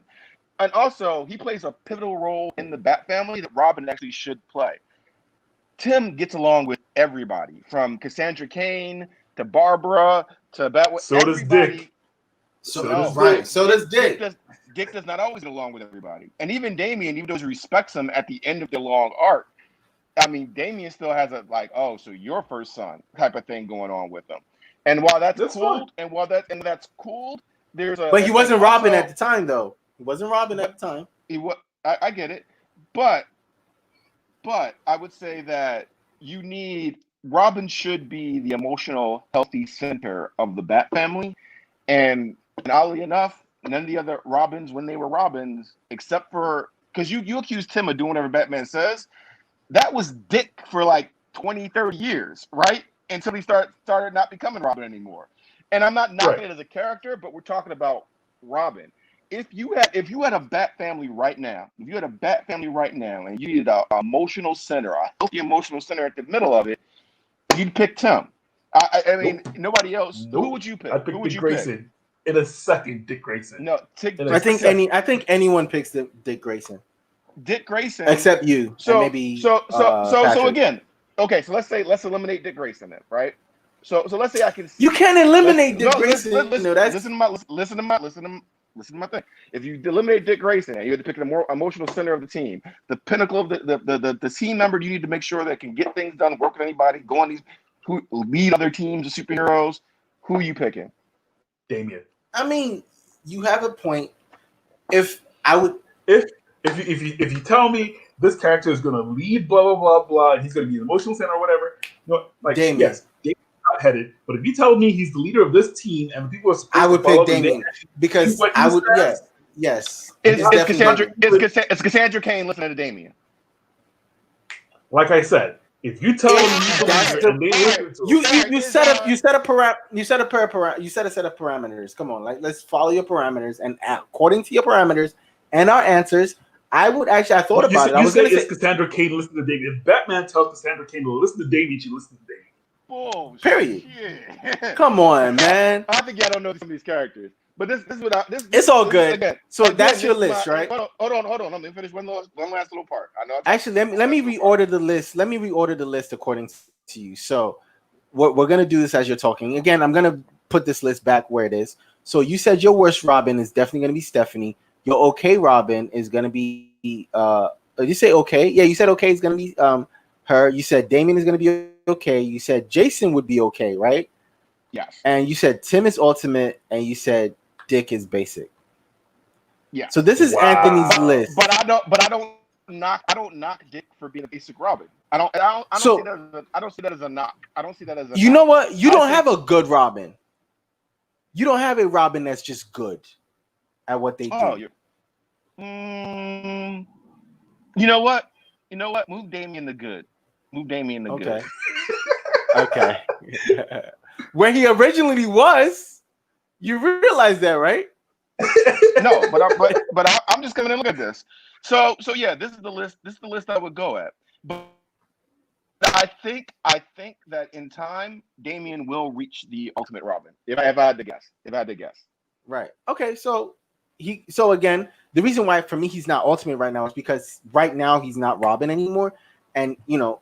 E: and also he plays a pivotal role in the Bat family that Robin actually should play. Tim gets along with everybody, from Cassandra Cain to Barbara to Batwoman.
A: So does Dick.
C: So does Dick.
E: Dick does not always get along with everybody. And even Damian, even though he respects him at the end of the long arc, I mean, Damian still has a so your first son type of thing going on with him. And while that's cool, fun. That's cool, there's a.
C: But he wasn't Robin at the time, though. He wasn't Robin at the time.
E: He was. I get it, but I would say that Robin should be the emotional, healthy center of the Bat family, and oddly enough. None of the other Robins, when they were Robins, except for because you accused Tim of doing whatever Batman says, that was Dick for like 20, 30 years, right? Until he started not becoming Robin anymore. And I'm not knocking it as a character, but we're talking about Robin. If you had a Bat family right now, and you needed an emotional center, a healthy emotional center at the middle of it, you'd pick Tim. I mean, nobody else. Who would you pick?
A: I'd pick Dick Grayson. In a second, Dick Grayson.
E: No,
C: I think anyone picks Dick Grayson.
E: Dick Grayson,
C: except you.
E: So
C: maybe.
E: So again, okay. So let's eliminate Dick Grayson then, right? So let's say I can.
C: You can't eliminate Dick Grayson.
E: Listen to listen to my thing. If you eliminate Dick Grayson and you have to pick the more emotional center of the team, the pinnacle of the team member you need to make sure that can get things done, work with anybody, go on these, who lead other teams of superheroes, who are you picking?
A: Damian.
C: I mean, you have a point. If
A: you tell me this character is going to lead blah blah blah blah, and he's going to be an emotional center or whatever, like
C: Damian.
A: Yes, Damian's not headed. But if you tell me he's the leader of this team and people are supposed
C: I would
A: to follow
C: pick Damian because I would. Yes.
E: It's Cassandra Cain listening to Damian.
A: Like I said, if you tell them
C: you set a set of parameters. Come on, like let's follow your parameters, and according to your parameters and our answers, I would actually. I thought about it. I was going to say
A: Cassandra Cain listen to Damian. If Batman tells Cassandra Cain to listen to Damian, she listens to Damian.
E: Oh,
C: period.
E: Shit.
C: Come on, man.
E: I think y'all don't know some of these characters, but this
C: it's all good.
E: Again,
C: so that's your list, right?
E: Hold on. Let me finish one last little part. I know.
C: Actually, let me reorder the list. Let me reorder the list according to you. So, we're gonna do this as you're talking. Again, I'm gonna put this list back where it is. So you said your worst Robin is definitely gonna be Stephanie. Your okay Robin is gonna be did you say okay? Yeah, you said okay is gonna be her. You said Damian is gonna be okay. You said Jason would be okay, right?
E: Yes.
C: And you said Tim is ultimate, and you said Dick is basic.
E: Yeah.
C: So this is Anthony's list.
E: But I don't knock Dick for being a basic Robin. I don't see that as a knock. I don't see that as a.
C: You know what? You don't have a good Robin. You don't have a Robin that's just good at what they do.
E: You know what? Move Damian to good. Good.
C: Okay. Where he originally was, you realize that, right?
E: No, but I'm just gonna look at this. So yeah, this is the list. This is the list I would go at. But I think that in time, Damian will reach the ultimate Robin. If I had to guess. Right.
C: Okay. So again, the reason why for me he's not ultimate right now is because right now he's not Robin anymore. And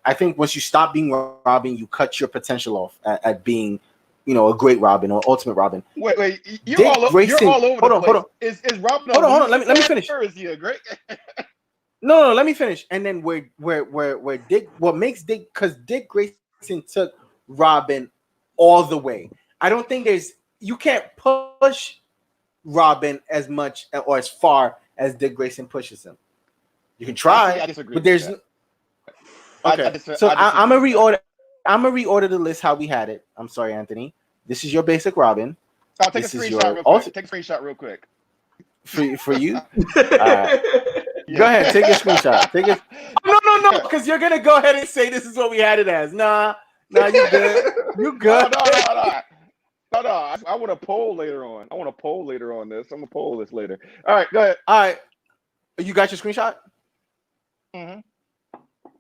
C: I think once you stop being Robin, you cut your potential off at being, a great Robin or ultimate Robin.
E: Wait, you're all over the place. Hold on. Is Robin?
C: Hold on. Let me finish.
E: Or is he a great?
C: No, let me finish. And then where Dick, what makes Dick, because Dick Grayson took Robin all the way. I don't think you can't push Robin as much or as far as Dick Grayson pushes him. You can try,
E: I disagree.
C: But there's okay. I'm gonna reorder. I'm gonna reorder the list how we had it. I'm sorry, Anthony. This is your basic Robin.
E: I'll take a screenshot real quick. Take a screenshot real quick.
C: For you. All right. Yeah. Go ahead, take a screenshot. No, because you're gonna go ahead and say this is what we had it as. Nah, you good. You good.
E: No. I want a poll later on. I want a poll later on this. I'm gonna poll this later. All right, go ahead.
C: All right. You got your screenshot?
E: Mm-hmm.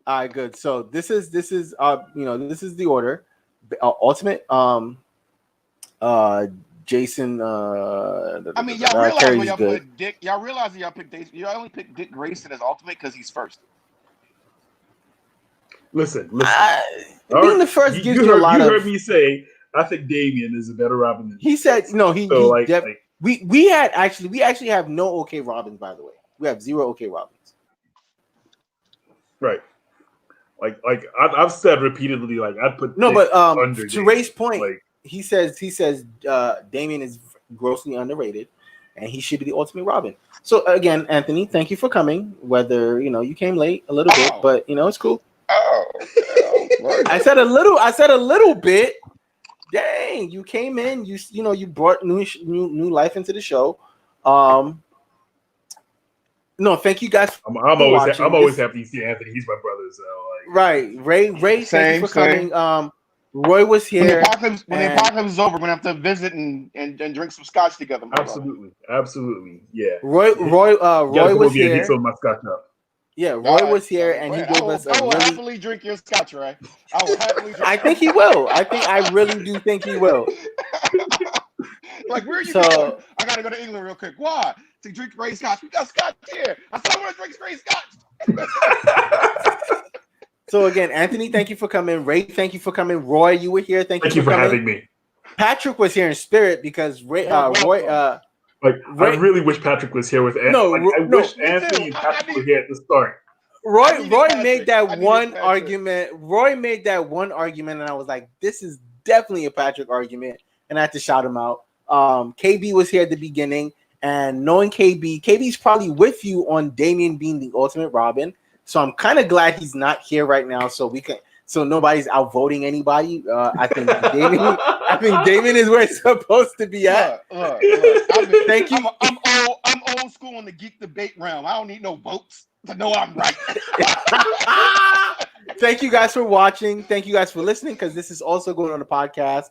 C: All right, good. So this is this is the order. Ultimate Jason
E: I mean, y'all realize when y'all put Dick, y'all realize that y'all picked y'all only picked Dick Grayson as ultimate because he's first.
A: Listen.
C: Being the first gives you a lot of.
A: You heard me say I think Damian is a better Robin than
C: he said. No, we actually have no okay Robins, by the way. We have 0 okay Robins.
A: Right. Like I've said repeatedly, like I'd put
C: to Ray's point, he says Damian is grossly underrated, and he should be the ultimate Robin. So again, Anthony, thank you for coming. Whether you came late a little bit, but it's cool. I said a little bit. Dang, you came in. You brought new life into the show. No, thank you guys.
A: I'm always happy to see Anthony. He's my brother, so
C: right. Ray, thank you for coming. Roy was here.
E: When the apocalypse is over, we're gonna have to visit and drink some scotch together.
A: Absolutely, yeah.
C: Roy was here.
A: He filled my scotch up.
C: Yeah, Roy was here, and he gave us.
E: I will happily drink your scotch, right? I will happily.
C: I think he will. I really do think he will.
E: Like, where are you going? I gotta go to England real quick. Why? To drink Ray scotch. We got scotch here. I said I want to drink Ray scotch.
C: So again, Anthony, thank you for coming. Ray, thank you for coming. Roy, you were here. Thank you for
A: having me.
C: Patrick was here in spirit because Roy
A: Like, I really wish Patrick was here with Anthony. I wish Anthony and Patrick were here at the start.
C: Roy made that one argument. Roy made that one argument, and I was like, "This is definitely a Patrick argument," and I had to shout him out. KB was here at the beginning, and knowing KB's probably with you on Damian being the ultimate Robin. So I'm kind of glad he's not here right now, so nobody's outvoting anybody. I think Damian is where it's supposed to be at.
E: Thank you. I'm old school in the geek debate realm. I don't need no votes to know I'm right.
C: Thank you guys for watching. Thank you guys for listening, because this is also going on the podcast.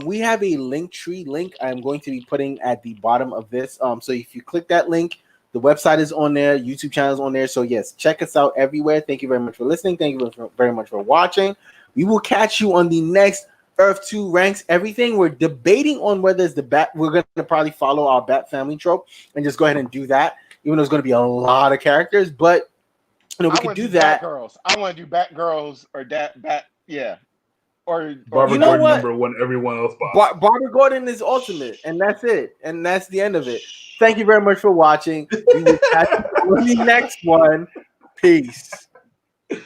C: We have a Linktree link I'm going to be putting at the bottom of this. So if you click that link, the website is on there, YouTube channel is on there. So yes, check us out everywhere. Thank you very much for listening. Thank you very much for watching. We will catch you on the next Earth2 Ranks Everything. We're debating on whether it's the Bat. We're going to probably follow our Bat family trope and just go ahead and do that, even though it's going to be a lot of characters. But we could do that.
E: Girls. I want to do Batgirls or Bat. Yeah. Or
A: Barbara Gordon #1, everyone else.
C: Barbara Gordon is ultimate, and that's it. And that's the end of it. Thank you very much for watching. We will catch you on the next one. Peace.